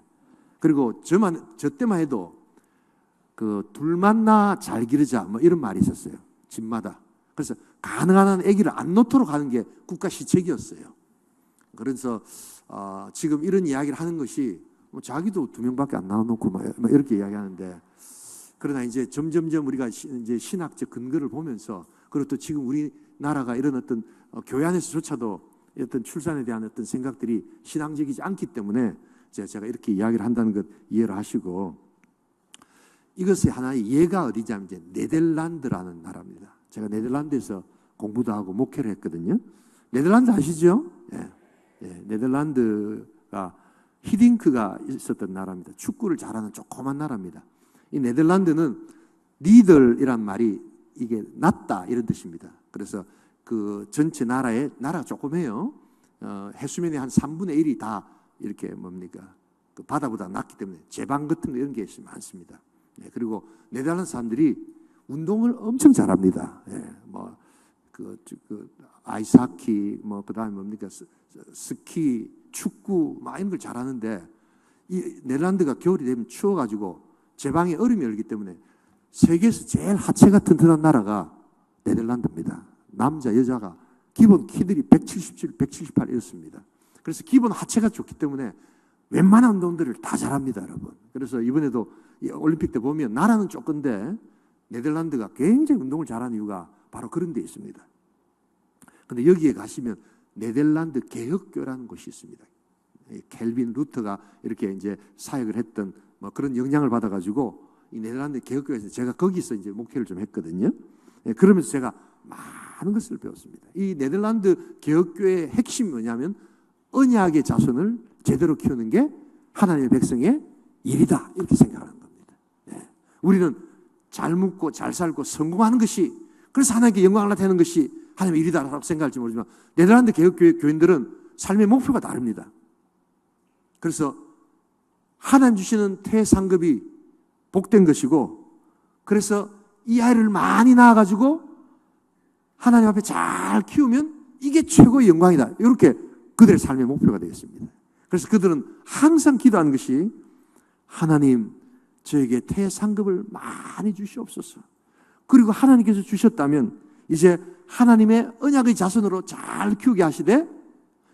그리고 저 때만 해도 그 둘만 낳아 잘 기르자 뭐 이런 말이 있었어요. 집마다. 그래서 가능한 한 아기를 안 놓도록 하는 게 국가 시책이었어요. 그래서 지금 이런 이야기를 하는 것이 자기도 2명밖에 안 낳아놓고 막 이렇게 이야기하는데, 그러나 이제 점점점 우리가 이제 신학적 근거를 보면서, 그리고 또 지금 우리나라가 이런 어떤 교회 안에서조차도 어떤 출산에 대한 어떤 생각들이 신앙적이지 않기 때문에 제가 이렇게 이야기를 한다는 것 이해를 하시고, 이것의 하나의 예가 어디냐면 이제 네덜란드라는 나라입니다. 제가 네덜란드에서 공부도 하고 목회를 했거든요. 네덜란드 아시죠? 예. 예, 네덜란드가 히딩크가 있었던 나라입니다. 축구를 잘하는 조그만 나라입니다. 이 네덜란드는 니들이란 말이 이게 낮다 이런 뜻입니다. 그래서 그 전체 나라가 조그매요. 해수면의 한 3분의 1이 다 이렇게 뭡니까? 그 바다보다 낮기 때문에 제방 같은 거 이런 게 많습니다. 그리고 네덜란드 사람들이 운동을 엄청 잘합니다. 아이스하키, 그다음에 뭡니까? 스키, 축구, 막 이런 걸 잘하는데 이 네덜란드가 겨울이 되면 추워가지고 제방에 얼음이 얼기 때문에 세계에서 제일 하체가 튼튼한 나라가 네덜란드입니다. 남자, 여자가 기본 키들이 177, 178 이렇습니다. 그래서 기본 하체가 좋기 때문에 웬만한 운동들을 다 잘합니다, 여러분. 그래서 이번에도 올림픽 때 보면 나라는 조건데 네덜란드가 굉장히 운동을 잘하는 이유가 바로 그런 데 있습니다. 근데 여기에 가시면 네덜란드 개혁교라는 곳이 있습니다. 켈빈 루터가 이렇게 이제 사역을 했던 그런 영향을 받아가지고 이 네덜란드 개혁교에서 제가 거기서 이제 목회를 좀 했거든요. 그러면서 제가 많은 것을 배웠습니다. 이 네덜란드 개혁교의 핵심이 뭐냐면 언약의 자손을 제대로 키우는 게 하나님의 백성의 일이다 이렇게 생각하는 겁니다. 우리는 잘 묵고 잘 살고 성공하는 것이 그래서 하나님께 영광을 나타내는 것이 하나님의 일이다라고 생각할지 모르지만 네덜란드 개혁교회 교인들은 삶의 목표가 다릅니다. 그래서 하나님 주시는 태상급이 복된 것이고 그래서 이 아이를 많이 낳아가지고 하나님 앞에 잘 키우면 이게 최고의 영광이다. 이렇게 그들의 삶의 목표가 되겠습니다. 그래서 그들은 항상 기도하는 것이 하나님 저에게 태상급을 많이 주시옵소서. 그리고 하나님께서 주셨다면 이제 하나님의 언약의 자손으로 잘 키우게 하시되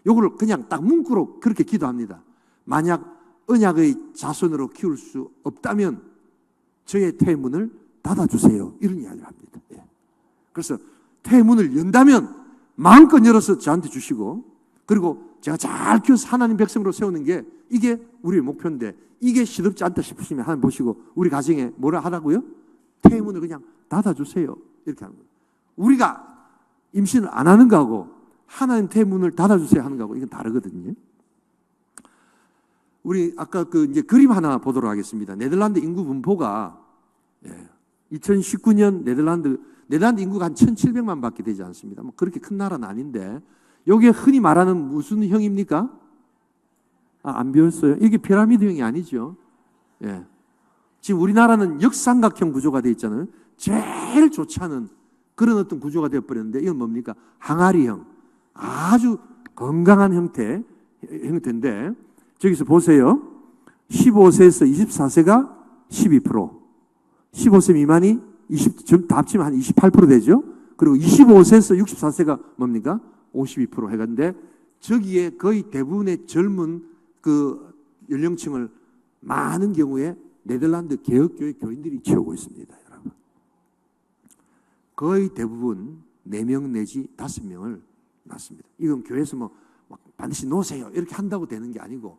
요거를 그냥 딱 문구로 그렇게 기도합니다. 만약 언약의 자손으로 키울 수 없다면 저의 태문을 닫아주세요. 이런 이야기를 합니다. 그래서 태문을 연다면 마음껏 열어서 저한테 주시고 그리고 제가 잘 키워서 하나님 백성으로 세우는 게 이게 우리의 목표인데 이게 시덥지 않다 싶으시면 하나님 보시고 우리 가정에 뭐라 하라고요? 태문을 그냥 닫아주세요. 이렇게 하는 거예요. 우리가 임신을 안 하는 거하고 하나님 태문을 닫아주세요 하는 거하고 이건 다르거든요. 우리 아까 이제 그림 하나 보도록 하겠습니다. 네덜란드 인구 분포가 2019년 네덜란드 인구가 한 1,700만 밖에 되지 않습니다. 그렇게 큰 나라는 아닌데 이게 흔히 말하는 무슨 형입니까? 안 배웠어요. 이게 피라미드형이 아니죠. 지금 우리나라는 역삼각형 구조가 되어 있잖아요. 제일 좋지 않은 그런 어떤 구조가 되어버렸는데 이건 뭡니까? 항아리형. 아주 건강한 형태인데 저기서 보세요. 15세에서 24세가 12%, 15세 미만이 다 합치면 한 28% 되죠. 그리고 25세에서 64세가 뭡니까? 52% 해갔는데 저기에 거의 대부분의 젊은 그 연령층을 많은 경우에 네덜란드 개혁교회 교인들이 채우고 있습니다. 여러분. 거의 대부분 4명 내지 5명을 낳습니다. 이건 교회에서 막 반드시 놓으세요 이렇게 한다고 되는 게 아니고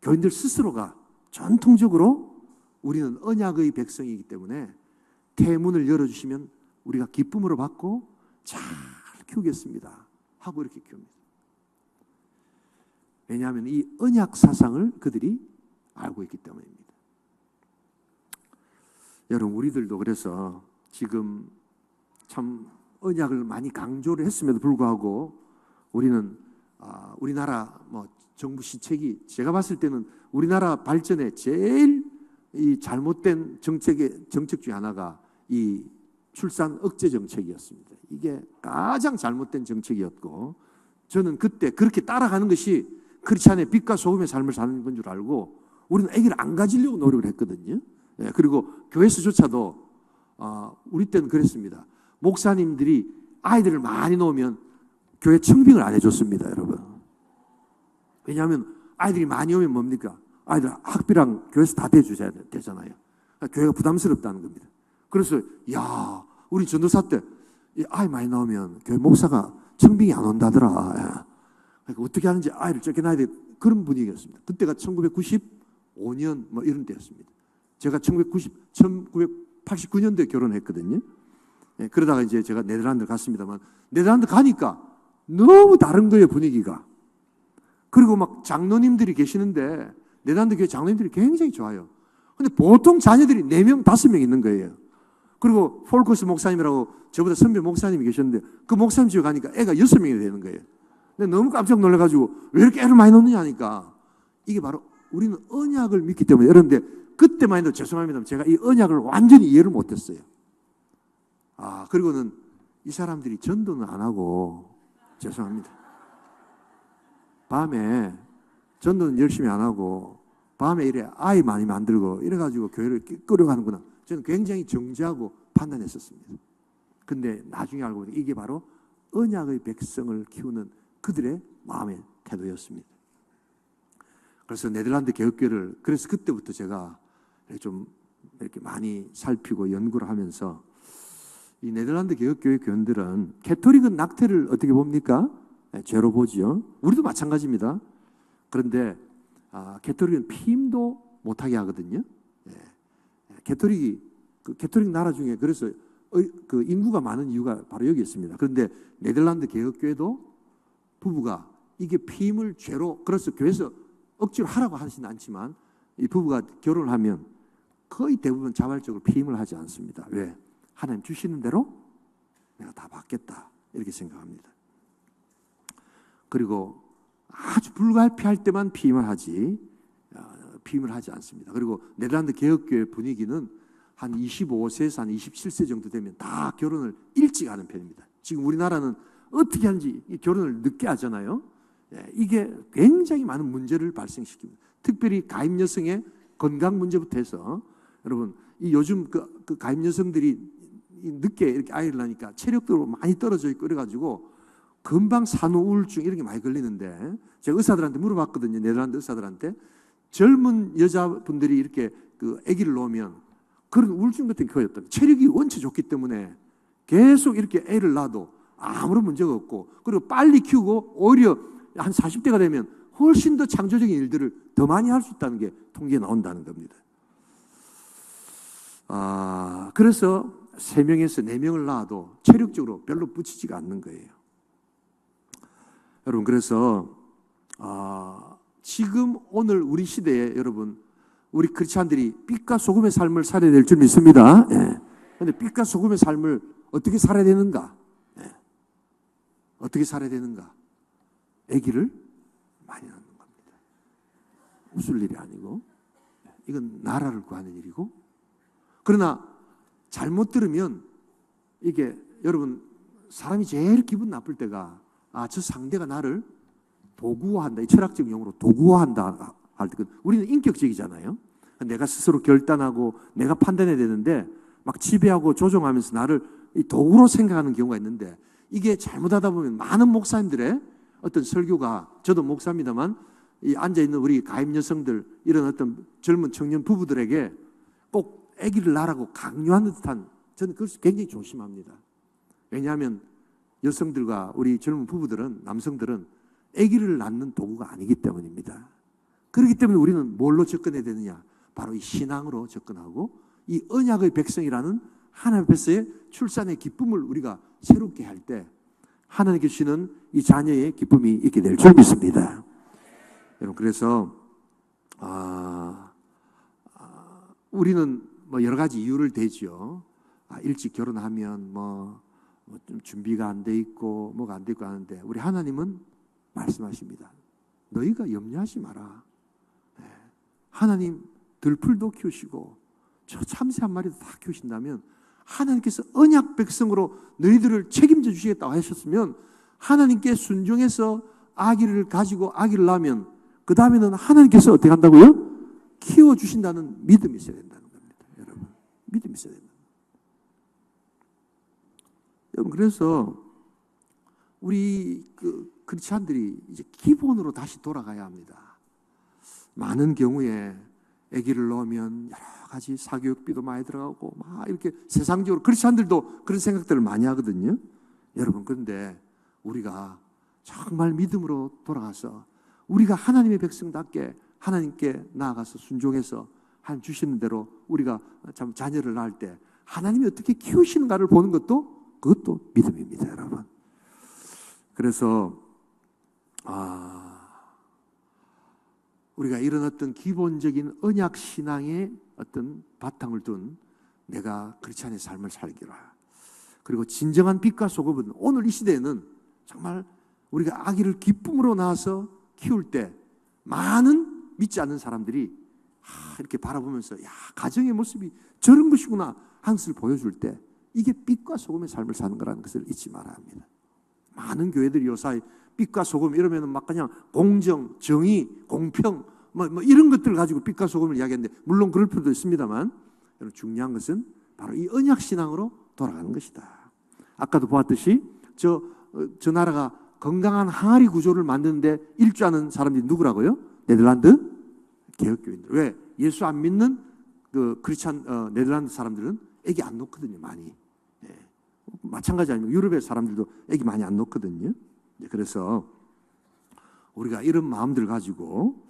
교인들 스스로가 전통적으로 우리는 언약의 백성이기 때문에 태문을 열어주시면 우리가 기쁨으로 받고 잘 키우겠습니다 하고 이렇게 키웁니다. 왜냐하면 이 언약 사상을 그들이 알고 있기 때문입니다. 여러분 우리들도 그래서 지금 참 언약을 많이 강조를 했음에도 불구하고 우리는 우리나라 정부 시책이 제가 봤을 때는 우리나라 발전에 제일 이 잘못된 정책 중에 하나가 이 출산 억제 정책이었습니다. 이게 가장 잘못된 정책이었고 저는 그때 그렇게 따라가는 것이 크리스찬의 빛과 소금의 삶을 사는 건 줄 알고 우리는 아기를 안 가지려고 노력을 했거든요. 그리고 교회에서조차도 우리 때는 그랬습니다. 목사님들이 아이들을 많이 놓으면 교회 청빙을 안 해줬습니다, 여러분. 왜냐하면 아이들이 많이 오면 뭡니까? 아이들 학비랑 교회에서 다 대주셔야 되잖아요. 교회가 부담스럽다는 겁니다. 그래서 우리 전도사 때 아이 많이 나오면 교회 목사가 청빙이 안 온다더라. 그러니까 어떻게 하는지 아이를 쫓겨나야 돼. 그런 분위기였습니다. 그때가 1995년 이런 때였습니다. 제가 1989년도에 결혼했거든요. 그러다가 이제 제가 네덜란드 갔습니다만 네덜란드 가니까 너무 다른 거예요, 분위기가. 그리고 막 장로님들이 계시는데 네덜란드 교회 장로님들이 굉장히 좋아요. 근데 보통 자녀들이 4명, 5명 있는 거예요. 그리고 폴커스 목사님이라고 저보다 선배 목사님이 계셨는데 그 목사님 집에 가니까 애가 6명이 되는 거예요. 근데 너무 깜짝 놀라가지고 왜 이렇게 애를 많이 놓느냐 하니까 이게 바로 우리는 언약을 믿기 때문에. 여러분들 그때만 해도 죄송합니다. 제가 이 언약을 완전히 이해를 못했어요. 그리고는 이 사람들이 전도는 안 하고, 죄송합니다. 밤에 전도는 열심히 안 하고 밤에 이래 아이 많이 만들고 이래가지고 교회를 끌어가는구나. 저는 굉장히 정죄하고 판단했었습니다. 근데 나중에 알고 보니 이게 바로 언약의 백성을 키우는 그들의 마음의 태도였습니다. 그래서 네덜란드 개혁교회를, 그래서 그때부터 제가 좀 이렇게 많이 살피고 연구를 하면서 이 네덜란드 개혁교회 교인들은 캐토릭은 낙태를 어떻게 봅니까? 죄로 보지요. 우리도 마찬가지입니다. 그런데 캐토릭은 피임도 못하게 하거든요. 캐토릭 나라 중에 그래서 그 인구가 많은 이유가 바로 여기 있습니다. 그런데 네덜란드 개혁교회도 부부가 이게 피임을 죄로, 그래서 교회에서 억지로 하라고 하지는 않지만 이 부부가 결혼을 하면 거의 대부분 자발적으로 피임을 하지 않습니다. 왜? 하나님 주시는 대로 내가 다 받겠다 이렇게 생각합니다. 그리고 아주 불가피할 때만 피임을 하지 않습니다. 그리고 네덜란드 개혁교회 분위기는 한 25세에서 한 27세 정도 되면 다 결혼을 일찍 하는 편입니다. 지금 우리나라는 어떻게 하는지 결혼을 늦게 하잖아요. 이게 굉장히 많은 문제를 발생시킵니다. 특별히 가임 여성의 건강 문제부터 해서, 여러분 이 요즘 그 가임 여성들이 늦게 이렇게 아이를 낳으니까 체력도 많이 떨어져 있고 그래가지고 금방 산후 우울증 이런 게 많이 걸리는데, 제가 의사들한테 물어봤거든요. 네덜란드 의사들한테 젊은 여자분들이 이렇게 그 아기를 놓으면 그런 우울증 같은 게 거의 없다. 체력이 원체 좋기 때문에 계속 이렇게 애를 낳아도 아무런 문제가 없고, 그리고 빨리 키우고 오히려 한 40대가 되면 훨씬 더 창조적인 일들을 더 많이 할 수 있다는 게 통계에 나온다는 겁니다. 그래서 3명에서 4명을 낳아도 체력적으로 별로 붙이지가 않는 거예요. 여러분, 그래서 지금 오늘 우리 시대에 여러분, 우리 크리스찬들이 빛과 소금의 삶을 살아야 될 줄 믿습니다. 그런데 빛과 소금의 삶을 어떻게 살아야 되는가? 어떻게 살아야 되는가? 아기를 많이 낳는 겁니다. 웃을 일이 아니고, 이건 나라를 구하는 일이고, 그러나 잘못 들으면 이게 여러분, 사람이 제일 기분 나쁠 때가 저 상대가 나를 도구화한다, 이 철학적 용어로 도구화한다 할 때, 우리는 인격적이잖아요. 내가 스스로 결단하고 내가 판단해야 되는데 막 지배하고 조종하면서 나를 이 도구로 생각하는 경우가 있는데, 이게 잘못하다 보면 많은 목사님들의 어떤 설교가, 저도 목사입니다만 이 앉아있는 우리 가임 여성들, 이런 어떤 젊은 청년 부부들에게 꼭 아기를 낳으라고 강요하는 듯한, 저는 그것을 굉장히 조심합니다. 왜냐하면 여성들과 우리 젊은 부부들은, 남성들은 아기를 낳는 도구가 아니기 때문입니다. 그렇기 때문에 우리는 뭘로 접근해야 되느냐? 바로 이 신앙으로 접근하고 이 언약의 백성이라는 하나님 앞에서의 출산의 기쁨을 우리가 새롭게 할 때 하나님께 주시는 이 자녀의 기쁨이 있게 될 줄 믿습니다. 여러분, 그래서 우리는 뭐 여러 가지 이유를 대지요. 일찍 결혼하면 좀 준비가 안 돼 있고 뭐가 안 돼 있고 하는데, 우리 하나님은 말씀하십니다. 너희가 염려하지 마라. 하나님 들풀도 키우시고 저 참새 한 마리도 다 키우신다면, 하나님께서 언약 백성으로 너희들을 책임져 주시겠다고 하셨으면, 하나님께 순종해서 아기를 가지고 아기를 낳으면 그 다음에는 하나님께서 어떻게 한다고요? 키워주신다는 믿음이 있어야 된다는 겁니다. 여러분, 믿음이 있어야 된다. 여러분, 그래서 우리 크리스찬들이 이제 기본으로 다시 돌아가야 합니다. 많은 경우에 아기를 낳으면 여러 가지 사교육비도 많이 들어가고 막 이렇게 세상적으로, 크리스찬들도 그런 생각들을 많이 하거든요. 여러분, 그런데 우리가 정말 믿음으로 돌아가서 우리가 하나님의 백성답게 하나님께 나아가서 순종해서 하나님 주시는 대로 우리가 참 자녀를 낳을 때 하나님이 어떻게 키우시는가를 보는 그것도 믿음입니다, 여러분. 그래서 우리가 이런 어떤 기본적인 언약 신앙의 어떤 바탕을 둔 내가 크리스찬의 삶을 살기라. 그리고 진정한 빛과 소금은 오늘 이 시대에는 정말 우리가 아기를 기쁨으로 낳아서 키울 때 많은 믿지 않는 사람들이 이렇게 바라보면서 야, 가정의 모습이 저런 것이구나 하는 것을 보여줄 때 이게 빛과 소금의 삶을 사는 거라는 것을 잊지 말아야 합니다. 많은 교회들이 요사이 빛과 소금 이러면 막 그냥 공정, 정의, 공평 뭐 이런 것들을 가지고 빛과 소금을 이야기하는데 물론 그럴 필요도 있습니다만 여러분 중요한 것은 바로 이 언약신앙으로 돌아가는 것이다. 아까도 보았듯이 저 나라가 건강한 항아리 구조를 만드는데 일조하는 사람들이 누구라고요? 네덜란드 개혁교인들. 왜? 예수 안 믿는 그 크리스찬 네덜란드 사람들은 애기 안 놓거든요, 많이. 예. 마찬가지 아니면 유럽의 사람들도 애기 많이 안 놓거든요. 그래서 우리가 이런 마음들 가지고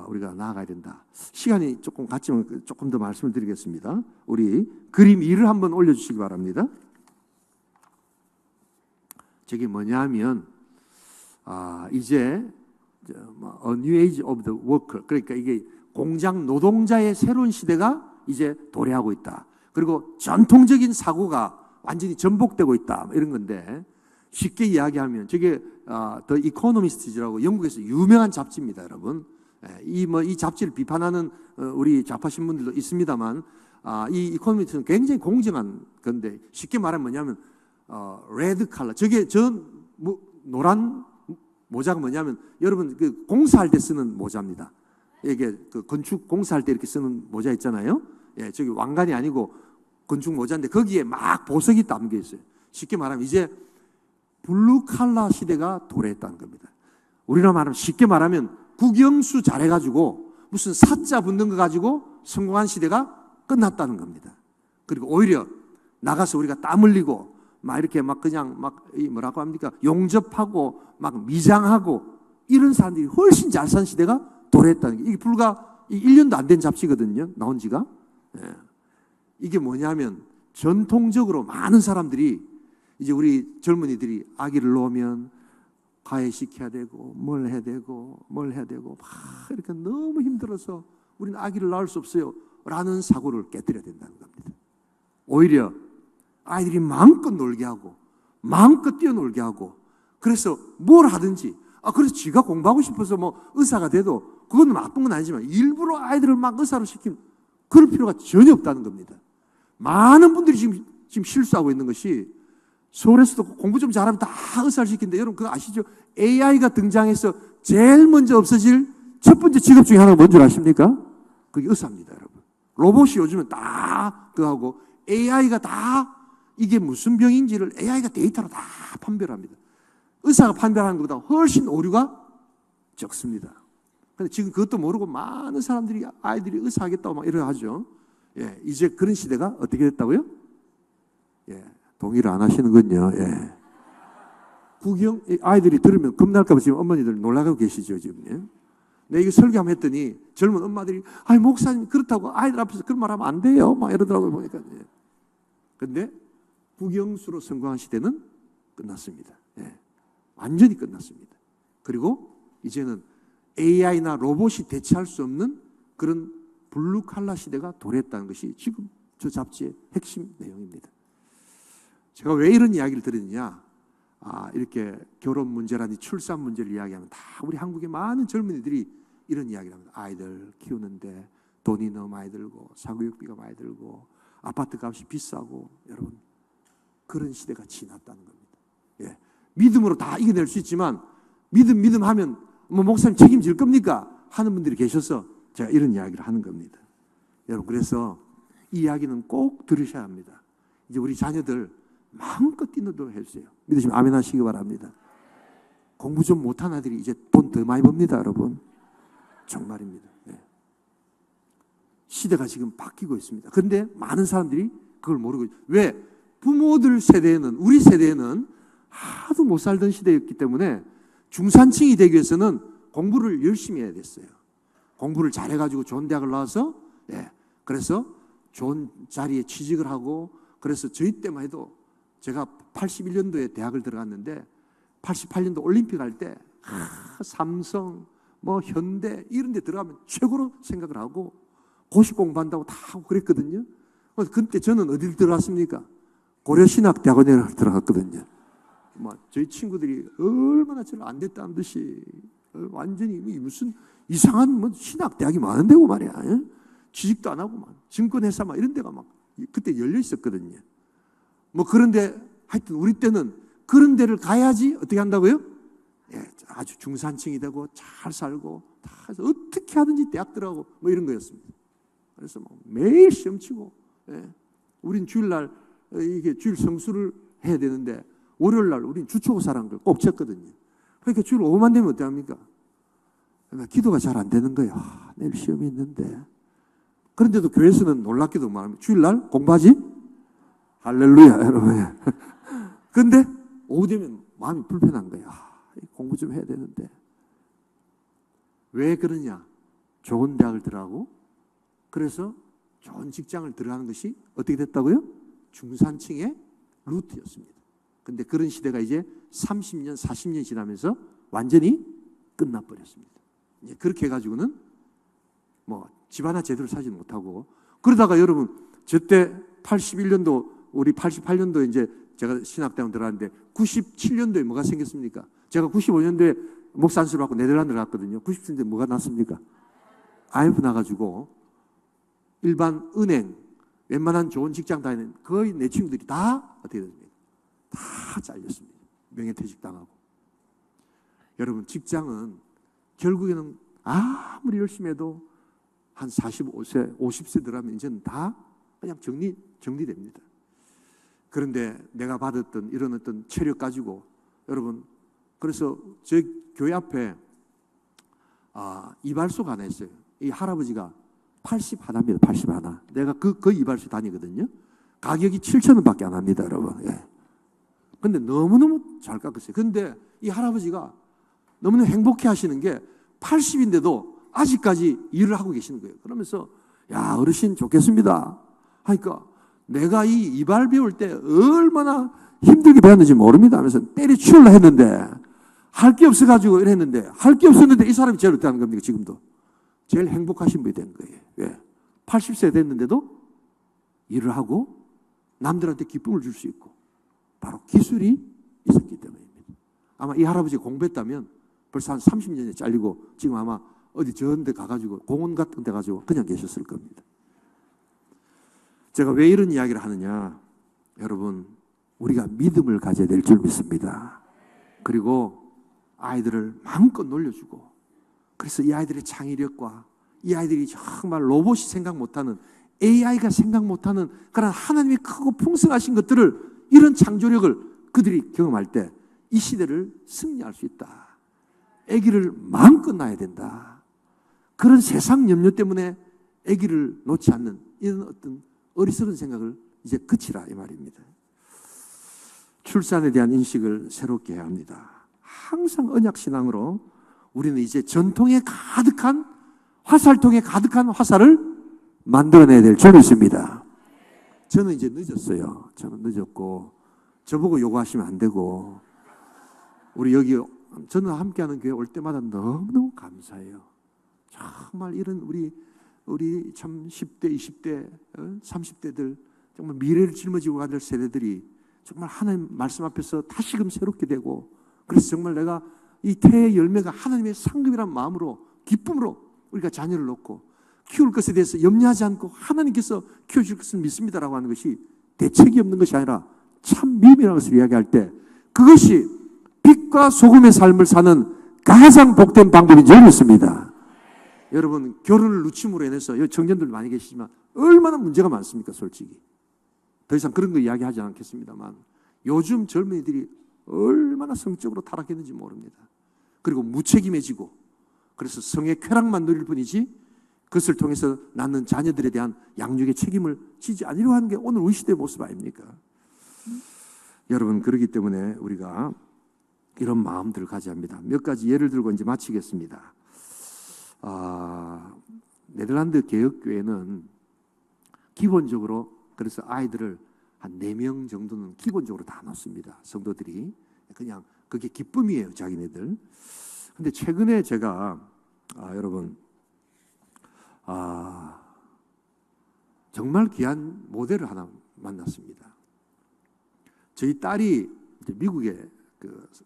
우리가 나아가야 된다. 시간이 조금 갔지만 조금 더 말씀을 드리겠습니다. 우리 그림 2를 한번 올려주시기 바랍니다. 저게 뭐냐면 이제 A New Age of the Worker, 그러니까 이게 공장 노동자의 새로운 시대가 이제 도래하고 있다. 그리고 전통적인 사고가 완전히 전복되고 있다. 이런 건데 쉽게 이야기하면 저게 The Economist라고 영국에서 유명한 잡지입니다, 여러분. 이 잡지를 비판하는 우리 좌파 신문들도 있습니다만 이 이코노미스트는 굉장히 공정한 건데 쉽게 말하면 뭐냐면 레드 칼라 저게 노란 모자가 뭐냐면 여러분 그 공사할 때 쓰는 모자입니다. 이게 그 건축 공사할 때 이렇게 쓰는 모자 있잖아요. 예, 저기 왕관이 아니고 건축 모자인데 거기에 막 보석이 담겨 있어요. 쉽게 말하면 이제 블루 칼라 시대가 도래했다는 겁니다. 우리나라 말하면 쉽게 말하면 국영수 잘해가지고 무슨 사자 붙는 거 가지고 성공한 시대가 끝났다는 겁니다. 그리고 오히려 나가서 우리가 땀 흘리고 막 이렇게 막 그냥 막 뭐라고 합니까? 용접하고 막 미장하고 이런 사람들이 훨씬 잘 산 시대가 도래했다는 게 이게 불과 1년도 안 된 잡지거든요. 나온 지가. 예. 이게 뭐냐면 전통적으로 많은 사람들이 이제 우리 젊은이들이 아기를 놓으면 가해시켜야 되고 뭘 해야 되고 막 이렇게 너무 힘들어서 우리는 아기를 낳을 수 없어요 라는 사고를 깨뜨려야 된다는 겁니다. 오히려 아이들이 마음껏 놀게 하고 마음껏 뛰어놀게 하고 그래서 뭘 하든지 그래서 지가 공부하고 싶어서 뭐 의사가 돼도 그건 나쁜 건 아니지만 일부러 아이들을 막 의사로 시키면 그럴 필요가 전혀 없다는 겁니다. 많은 분들이 지금 실수하고 있는 것이 서울에서도 공부 좀 잘하면 다 의사를 시키는데 여러분 그거 아시죠? AI가 등장해서 제일 먼저 없어질 첫 번째 직업 중에 하나가 뭔지 아십니까? 그게 의사입니다, 여러분. 로봇이 요즘은 다 그거하고 AI가 다 이게 무슨 병인지를 AI가 데이터로 다 판별합니다. 의사가 판별하는 것보다 훨씬 오류가 적습니다. 근데 지금 그것도 모르고 많은 사람들이 아이들이 의사하겠다고 막 이러 하죠. 예, 이제 그런 시대가 어떻게 됐다고요? 예, 동의를 안 하시는군요. 예. 아이들이 들으면 겁날까봐 지금 어머니들 놀라고 계시죠, 지금. 예? 내가 이거 설교 한번 했더니 젊은 엄마들이 아이, 목사님 그렇다고 아이들 앞에서 그런 말 하면 안 돼요. 막 이러더라고요, 보니까. 예. 근데 국영수로 성공한 시대는 끝났습니다. 예. 완전히 끝났습니다. 그리고 이제는 AI나 로봇이 대체할 수 없는 그런 블루칼라 시대가 도래했다는 것이 지금 저 잡지의 핵심 내용입니다. 제가 왜 이런 이야기를 드리느냐? 이렇게 결혼 문제라든지 출산 문제를 이야기하면 다 우리 한국의 많은 젊은이들이 이런 이야기를 합니다. 아이들 키우는데 돈이 너무 많이 들고 사교육비가 많이 들고 아파트 값이 비싸고 여러분 그런 시대가 지났다는 겁니다. 예. 믿음으로 다 이겨낼 수 있지만 믿음 하면 뭐 목사님 책임질 겁니까? 하는 분들이 계셔서 제가 이런 이야기를 하는 겁니다. 여러분 그래서 이 이야기는 꼭 들으셔야 합니다. 이제 우리 자녀들 마음껏 뛰노도록 해주세요. 믿으시면 아멘 하시기 바랍니다. 공부 좀 못한 아들이 이제 돈 더 많이 법니다, 여러분. 정말입니다. 네. 시대가 지금 바뀌고 있습니다. 그런데 많은 사람들이 그걸 모르고 왜? 부모들 세대에는 우리 세대에는 하도 못 살던 시대였기 때문에 중산층이 되기 위해서는 공부를 열심히 해야 됐어요. 공부를 잘해가지고 좋은 대학을 나와서 그래서 좋은 자리에 취직을 하고 그래서 저희 때만 해도 제가 81년도에 대학을 들어갔는데 88년도 올림픽 할 때 삼성, 뭐 현대 이런 데 들어가면 최고로 생각을 하고 고시 공부한다고 다 하고 그랬거든요. 그때 저는 어딜 들어갔습니까? 고려신학대학원에 들어갔거든요. 저희 친구들이 얼마나 저를 안 됐다는 듯이 완전히 무슨 이상한 신학대학이 많은 데고 말이야. 취직도 안 하고 증권회사 이런 데가 그때 열려 있었거든요. 그런데 하여튼 우리 때는 그런 데를 가야지 어떻게 한다고요? 아주 중산층이 되고 잘 살고 다 해서 어떻게 하든지 대학 들어가고 이런 거였습니다. 그래서 매일 시험 치고, 우린 주일날 이게 주일 성수를 해야 되는데 월요일날 우린 주초고사라는 걸 꼭 쳤거든요. 그러니까 주일 오후만 되면 어떡합니까? 기도가 잘 안 되는 거예요. 내일 시험이 있는데. 그런데도 교회에서는 놀랍게도 말합니다. 주일날 공부하지? 할렐루야, 여러분. 그런데 오후 되면 마음이 불편한 거예요. 공부 좀 해야 되는데. 왜 그러냐? 좋은 대학을 들어가고 그래서 좋은 직장을 들어가는 것이 어떻게 됐다고요? 중산층의 루트였습니다. 근데 그런 시대가 이제 30년, 40년 지나면서 완전히 끝나버렸습니다. 이제 그렇게 해가지고는 집 하나 제대로 사지 못하고, 그러다가 여러분, 저때 81년도, 우리 88년도에 이제 제가 신학대학원 들어갔는데 97년도에 뭐가 생겼습니까? 제가 95년도에 목사 안수를 받고 네덜란드를 갔거든요. 97년도에 뭐가 났습니까? IMF 나가지고 일반 은행, 웬만한 좋은 직장 다니는 거의 내 친구들이 다 어떻게 됐습니까? 다 잘렸습니다. 명예퇴직 당하고. 여러분, 직장은 결국에는 아무리 열심히 해도 한 45세, 50세 들어가면 이제는 다 그냥 정리됩니다. 그런데 내가 받았던 이런 어떤 체력 가지고, 여러분, 그래서 저희 교회 앞에 이발소가 하나 있어요. 이 할아버지가 81입니다. 81. 내가 그 이발소 다니거든요. 가격이 7,000원밖에 안 합니다, 여러분. 근데 너무너무 잘 깎았어요. 근데 이 할아버지가 너무너무 행복해 하시는 게 80인데도 아직까지 일을 하고 계시는 거예요. 그러면서 야, 어르신 좋겠습니다 하니까 내가 이 이발 배울 때 얼마나 힘들게 배웠는지 모릅니다 하면서 때려치우려 했는데 할 게 없어가지고 이랬는데, 할 게 없었는데 이 사람이 제일 어떻게 하는 겁니까? 지금도 제일 행복하신 분이 된 거예요. 왜? 80세 됐는데도 일을 하고 남들한테 기쁨을 줄 수 있고, 바로 기술이 있었기 때문입니다. 아마 이 할아버지가 공부했다면 벌써 한 30년에 잘리고 지금 아마 어디 저런 데 가가지고 공원 같은 데 가지고 그냥 계셨을 겁니다. 제가 왜 이런 이야기를 하느냐? 여러분, 우리가 믿음을 가져야 될 줄 믿습니다. 그리고 아이들을 마음껏 놀려주고, 그래서 이 아이들의 창의력과 이 아이들이 정말 로봇이 생각 못하는, AI가 생각 못하는 그런 하나님의 크고 풍성하신 것들을, 이런 창조력을 그들이 경험할 때 이 시대를 승리할 수 있다. 아기를 마음껏 낳아야 된다. 그런 세상 염려 때문에 아기를 놓지 않는 이런 어떤 어리석은 생각을 이제 그치라 이 말입니다. 출산에 대한 인식을 새롭게 해야 합니다. 항상 언약신앙으로 우리는 이제 전통에 가득한, 화살통에 가득한 화살을 만들어내야 될 줄 믿습니다. 저는 이제 늦었어요. 저는 늦었고, 저보고 요구하시면 안 되고, 우리 여기 저는 함께하는 교회 올 때마다 너무너무 감사해요. 정말 이런 우리 참 10대, 20대, 30대들 정말 미래를 짊어지고 가는 세대들이 정말 하나님 말씀 앞에서 다시금 새롭게 되고, 그래서 정말 내가 이 태의 열매가 하나님의 상급이란 마음으로, 기쁨으로 우리가 자녀를 놓고 키울 것에 대해서 염려하지 않고 하나님께서 키워줄 것을 믿습니다라고 하는 것이 대책이 없는 것이 아니라 참 믿음이라는 것을 이야기할 때, 그것이 빛과 소금의 삶을 사는 가장 복된 방법인 줄 믿습니다. 여러분, 결혼을 늦춤으로 인해서 여기 청년들 많이 계시지만 얼마나 문제가 많습니까? 솔직히 더 이상 그런 거 이야기하지 않겠습니다만, 요즘 젊은이들이 얼마나 성적으로 타락했는지 모릅니다. 그리고 무책임해지고, 그래서 성의 쾌락만 누릴 뿐이지 그것을 통해서 낳는 자녀들에 대한 양육의 책임을 지지 않으려 하는 게 오늘 우리 시대의 모습 아닙니까? 여러분, 그렇기 때문에 우리가 이런 마음들을 가져야 합니다. 몇 가지 예를 들고 이제 마치겠습니다. 네덜란드 개혁교회는 기본적으로, 그래서 아이들을 한 4명 정도는 기본적으로 다 넣습니다. 성도들이. 그냥 그게 기쁨이에요, 자기네들. 근데 최근에 제가 여러분 정말 귀한 모델을 하나 만났습니다. 저희 딸이 이제 미국에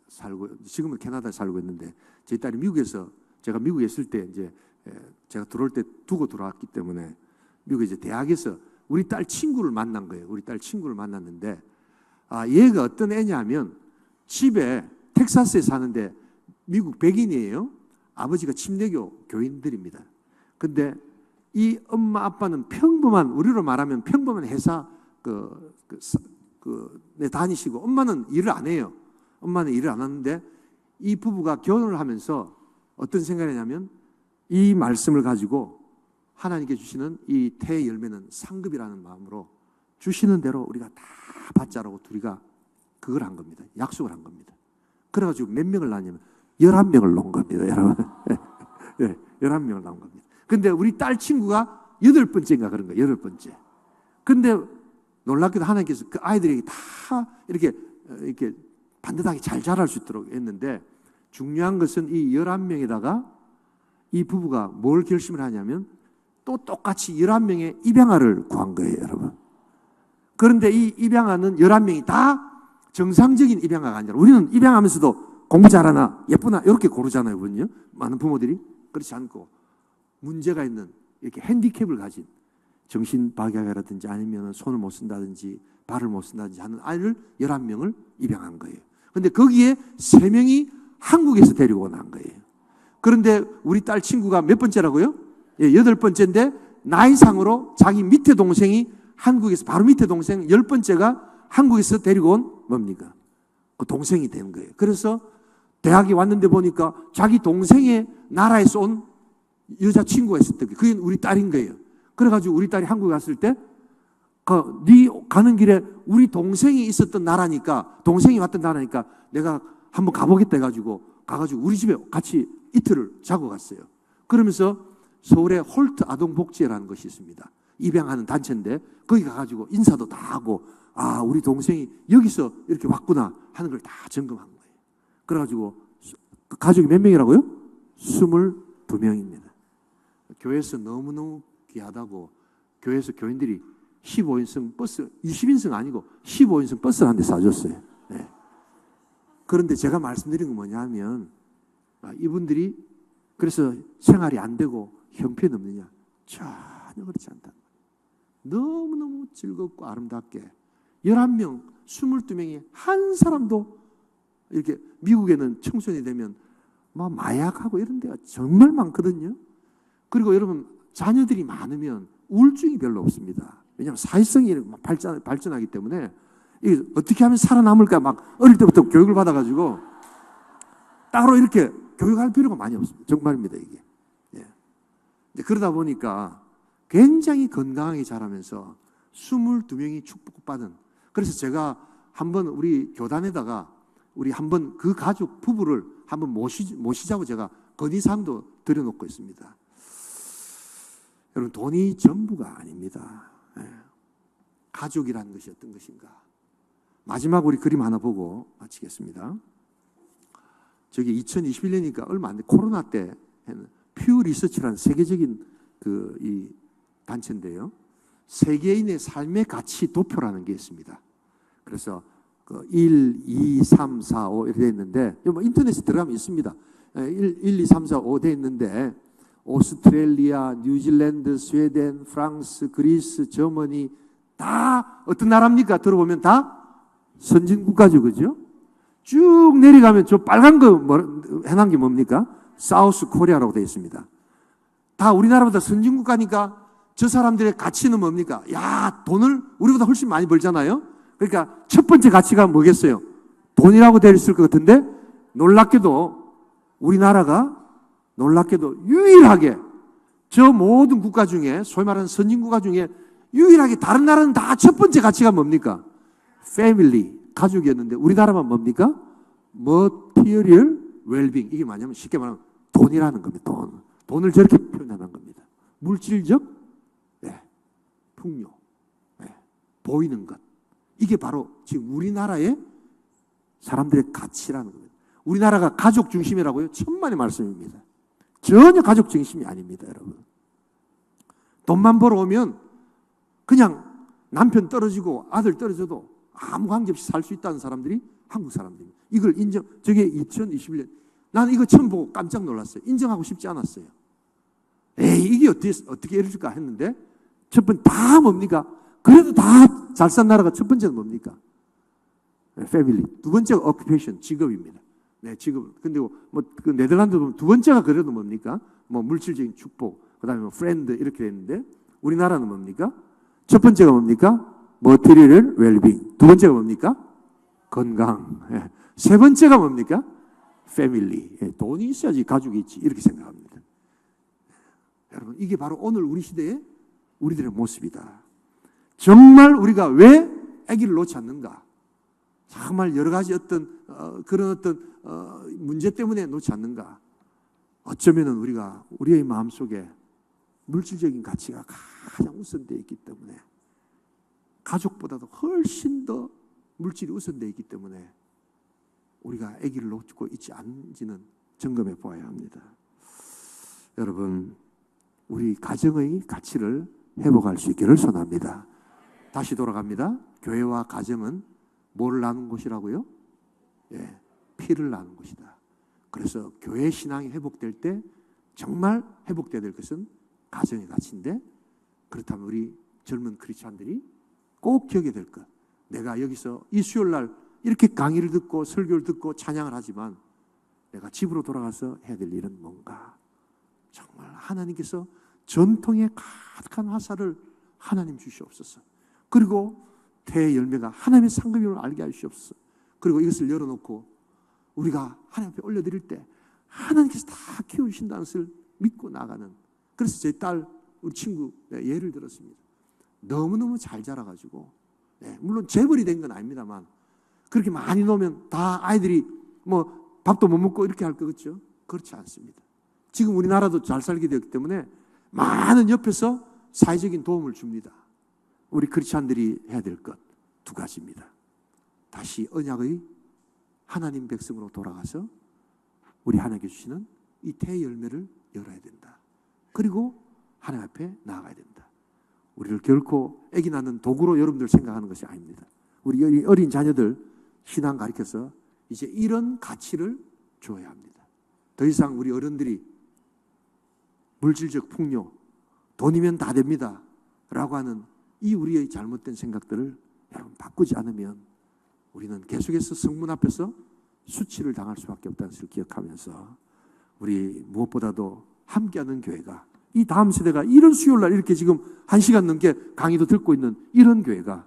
살고, 지금은 캐나다에 살고 있는데, 저희 딸이 미국에서, 제가 미국에 있을 때 이제 제가 들어올 때 두고 들어왔기 때문에 미국에 이제 대학에서 우리 딸 친구를 만난 거예요. 우리 딸 친구를 만났는데, 얘가 어떤 애냐면 집에 텍사스에 사는데 미국 백인이에요. 아버지가 침례교 교인들입니다. 근데 이 엄마 아빠는 평범한, 우리로 말하면 평범한 회사 다니시고, 엄마는 일을 안 해요. 엄마는 일을 안 하는데, 이 부부가 결혼을 하면서 어떤 생각을 했냐면, 이 말씀을 가지고 하나님께 주시는 이 태의 열매는 상급이라는 마음으로 주시는 대로 우리가 다 받자라고 둘이가 그걸 한 겁니다. 약속을 한 겁니다. 그래가지고 몇 명을 낳냐면 11명을 낳은 겁니다, 여러분. 네, 11명을 낳은 겁니다. 근데 우리 딸 친구가 8번째인가 그런 거예요. 8번째. 근데 놀랍게도 하나님께서 그 아이들에게 다 이렇게 반듯하게 잘 자랄 수 있도록 했는데, 중요한 것은 이 11명에다가 이 부부가 뭘 결심을 하냐면 또 똑같이 11명의 입양아를 구한 거예요, 여러분. 그런데 이 입양아는 11명이 다 정상적인 입양아가 아니라, 우리는 입양하면서도 공부 잘하나 예쁘나 이렇게 고르잖아요, 분요. 많은 부모들이 그렇지 않고 문제가 있는, 이렇게 핸디캡을 가진, 정신박약이라든지 아니면 손을 못 쓴다든지 발을 못 쓴다든지 하는 아이를 11명을 입양한 거예요. 그런데 거기에 3명이 한국에서 데리고 온 거예요. 그런데 우리 딸 친구가 몇 번째라고요? 8번째인데 나이상으로 자기 밑에 동생이 한국에서, 바로 밑에 동생 10번째가 한국에서 데리고 온 뭡니까? 그 동생이 된 거예요. 그래서 대학에 왔는데 보니까 자기 동생의 나라에서 온 여자친구가 있었던 게, 그게 우리 딸인 거예요. 그래가지고 우리 딸이 한국에 갔을 때, 네 가는 길에 우리 동생이 있었던 나라니까, 동생이 왔던 나라니까 내가 한번 가보겠다 해가지고 가가지고 우리 집에 같이 이틀을 자고 갔어요. 그러면서 서울에 홀트 아동복지회라는 것이 있습니다. 입양하는 단체인데 거기 가가지고 인사도 다 하고, 우리 동생이 여기서 이렇게 왔구나 하는 걸 다 점검한 거예요. 그래가지고 가족이 몇 명이라고요? 22명입니다. 교회에서 너무너무 귀하다고, 교회에서 교인들이 15인승 버스, 20인승 아니고 15인승 버스를 한 대 사줬어요. 네. 그런데 제가 말씀드린 건 뭐냐면, 이분들이 그래서 생활이 안 되고 형편없느냐? 전혀 그렇지 않다. 너무너무 즐겁고 아름답게 11명, 22명이 한 사람도, 이렇게 미국에는 청소년이 되면 막 마약하고 이런 데가 정말 많거든요. 그리고 여러분, 자녀들이 많으면 우울증이 별로 없습니다. 왜냐하면 사회성이 발전하기 때문에, 이게 어떻게 하면 살아남을까 막 어릴 때부터 교육을 받아가지고 따로 이렇게 교육할 필요가 많이 없습니다. 정말입니다, 이게. 예. 그러다 보니까 굉장히 건강하게 자라면서 22명이 축복받은, 그래서 제가 한번 우리 교단에다가 우리 한번 그 가족 부부를 한번 모시자고 제가 건의사항도 드려놓고 있습니다. 여러분, 돈이 전부가 아닙니다. 예. 가족이라는 것이 어떤 것인가. 마지막 우리 그림 하나 보고 마치겠습니다. 저기 2021년이니까 얼마 안 돼. 코로나 때 퓨 리서치라는 세계적인 이 단체인데요. 세계인의 삶의 가치 도표라는 게 있습니다. 그래서 1, 2, 3, 4, 5 이렇게 돼 있는데, 뭐 인터넷에 들어가면 있습니다. 1, 2, 3, 4, 5 돼 있는데, 오스트레일리아, 뉴질랜드, 스웨덴, 프랑스, 그리스, 저머니 다 어떤 나라입니까? 들어보면 다 선진국가죠, 그죠? 쭉 내려가면 저 빨간 거 해놓은 게 뭡니까? 사우스 코리아라고 되어 있습니다. 다 우리나라보다 선진국가니까 저 사람들의 가치는 뭡니까? 야, 돈을 우리보다 훨씬 많이 벌잖아요. 그러니까 첫 번째 가치가 뭐겠어요? 돈이라고 되어 있을 것 같은데, 놀랍게도 우리나라가 유일하게 저 모든 국가 중에, 소위 말하는 선진국가 중에 유일하게, 다른 나라는 다 첫 번째 가치가 뭡니까? 패밀리, 가족이었는데 우리나라만 뭡니까? material well-being. 이게 뭐냐면 쉽게 말하면 돈이라는 겁니다. 돈을 저렇게 표현하는 겁니다. 물질적 풍요, 보이는 것. 이게 바로 지금 우리나라의 사람들의 가치라는 겁니다. 우리나라가 가족 중심이라고요? 천만의 말씀입니다. 전혀 가족 중심이 아닙니다, 여러분. 돈만 벌어오면 그냥 남편 떨어지고 아들 떨어져도 아무 관계없이 살 수 있다는 사람들이 한국 사람들입니다. 이걸 저게 2021년. 나는 이거 처음 보고 깜짝 놀랐어요. 인정하고 싶지 않았어요. 에이, 이게 어떻게 이럴까 했는데, 첫 번째, 다 뭡니까? 그래도 다 잘 산 나라가 첫 번째는 뭡니까? 패밀리. 두 번째가 occupation, 직업입니다. 네, 직업. 근데 그 네덜란드 보면 두 번째가 그래도 뭡니까? 물질적인 축복, 그 다음에 friend 이렇게 됐는데, 우리나라는 뭡니까? 첫 번째가 뭡니까? material well-being. 두 번째가 뭡니까? 건강. 예. 세 번째가 뭡니까? 패밀리. 예. 돈이 있어야지 가족이 있지. 이렇게 생각합니다. 여러분, 이게 바로 오늘 우리 시대의 우리들의 모습이다. 정말 우리가 왜 아기를 놓지 않는가? 정말 여러 가지 그런 문제 때문에 놓지 않는가? 어쩌면은 우리의 마음속에 물질적인 가치가 가장 우선되어 있기 때문에, 가족보다도 훨씬 더 물질이 우선되어 있기 때문에 우리가 아기를 놓고 있지 않은지는 점검해 보아야 합니다. 여러분, 우리 가정의 가치를 회복할 수 있기를 소원합니다. 다시 돌아갑니다. 교회와 가정은 뭘 나눈 곳이라고요? 예, 피를 나눈 곳이다. 그래서 교회 신앙이 회복될 때 정말 회복돼야 될 것은 가정의 가치인데, 그렇다면 우리 젊은 크리스찬들이 꼭 기억해야 될 것. 내가 여기서 이 수요일날 이렇게 강의를 듣고 설교를 듣고 찬양을 하지만 내가 집으로 돌아가서 해야 될 일은 뭔가? 정말 하나님께서 전통에 가득한 화살을 하나님 주시옵소서. 그리고 태의 열매가 하나님의 상급임을 알게 하시옵소서. 그리고 이것을 열어놓고 우리가 하나님 앞에 올려드릴 때 하나님께서 다 키워주신다는 것을 믿고 나가는. 그래서 제 딸, 우리 친구 예를 들었습니다. 너무너무 잘 자라가지고, 물론 재벌이 된 건 아닙니다만 그렇게 많이 놓으면 다 아이들이 밥도 못 먹고 이렇게 할 거겠죠? 그렇지 않습니다. 지금 우리나라도 잘 살게 되었기 때문에 많은 옆에서 사회적인 도움을 줍니다. 우리 크리스찬들이 해야 될 것 두 가지입니다. 다시 언약의 하나님 백성으로 돌아가서 우리 하나님께 주시는 이 태 열매를 열어야 된다. 그리고 하나님 앞에 나아가야 된다. 우리를 결코 애기 낳는 도구로 여러분들 생각하는 것이 아닙니다. 우리 어린 자녀들 신앙 가르쳐서 이제 이런 가치를 줘야 합니다. 더 이상 우리 어른들이 물질적 풍요, 돈이면 다 됩니다 라고 하는 이 우리의 잘못된 생각들을 여러분 바꾸지 않으면 우리는 계속해서 성문 앞에서 수치를 당할 수밖에 없다는 것을 기억하면서, 우리 무엇보다도 함께하는 교회가, 이 다음 세대가 이런 수요일날 이렇게 지금 1시간 넘게 강의도 듣고 있는 이런 교회가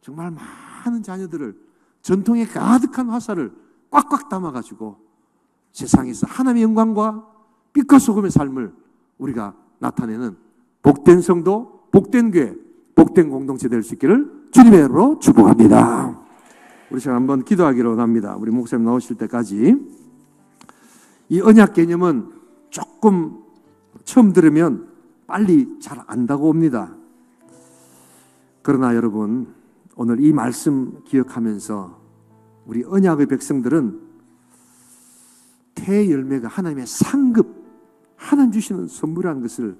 정말 많은 자녀들을 전통에 가득한 화살을 꽉꽉 담아가지고 세상에서 하나님의 영광과 빛과 소금의 삶을 우리가 나타내는 복된 성도, 복된 교회, 복된 공동체 될 수 있기를 주님의 이름으로 축복합니다. 우리 시간 한번 기도하기로 합니다. 우리 목사님 나오실 때까지. 이 언약 개념은 조금 처음 들으면 빨리 잘 안다고 옵니다. 그러나 여러분, 오늘 이 말씀 기억하면서 우리 언약의 백성들은 태 열매가 하나님의 상급, 하나님 주시는 선물이라는 것을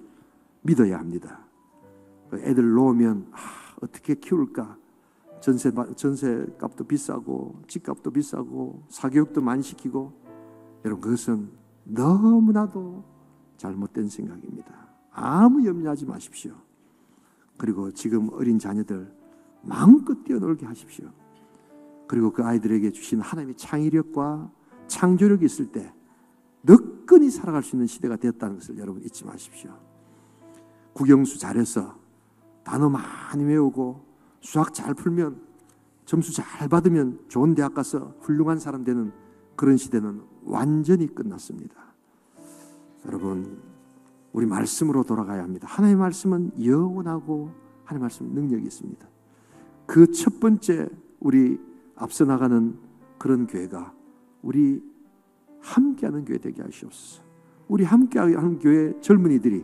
믿어야 합니다. 애들 놓으면 어떻게 키울까? 전세값도 비싸고 집값도 비싸고 사교육도 많이 시키고, 여러분 그것은 너무나도 잘못된 생각입니다. 아무 염려하지 마십시오. 그리고 지금 어린 자녀들 마음껏 뛰어놀게 하십시오. 그리고 그 아이들에게 주신 하나님의 창의력과 창조력이 있을 때 너끈히 살아갈 수 있는 시대가 되었다는 것을 여러분 잊지 마십시오. 국영수 잘해서 단어 많이 외우고 수학 잘 풀면, 점수 잘 받으면 좋은 대학 가서 훌륭한 사람 되는 그런 시대는 완전히 끝났습니다. 여러분, 우리 말씀으로 돌아가야 합니다. 하나님의 말씀은 영원하고 하나님의 말씀은 능력이 있습니다. 그 첫 번째 우리 앞서 나가는 그런 교회가 우리 함께하는 교회 되게 하시옵소서. 우리 함께하는 교회 젊은이들이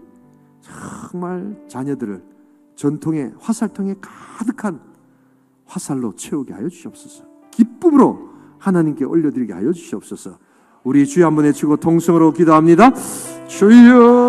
정말 자녀들을 전통의 화살통에 가득한 화살로 채우게 하여 주시옵소서. 기쁨으로 하나님께 올려드리게 하여 주시옵소서. 우리 주여 한번 외치고 통성으로 기도합니다. 주여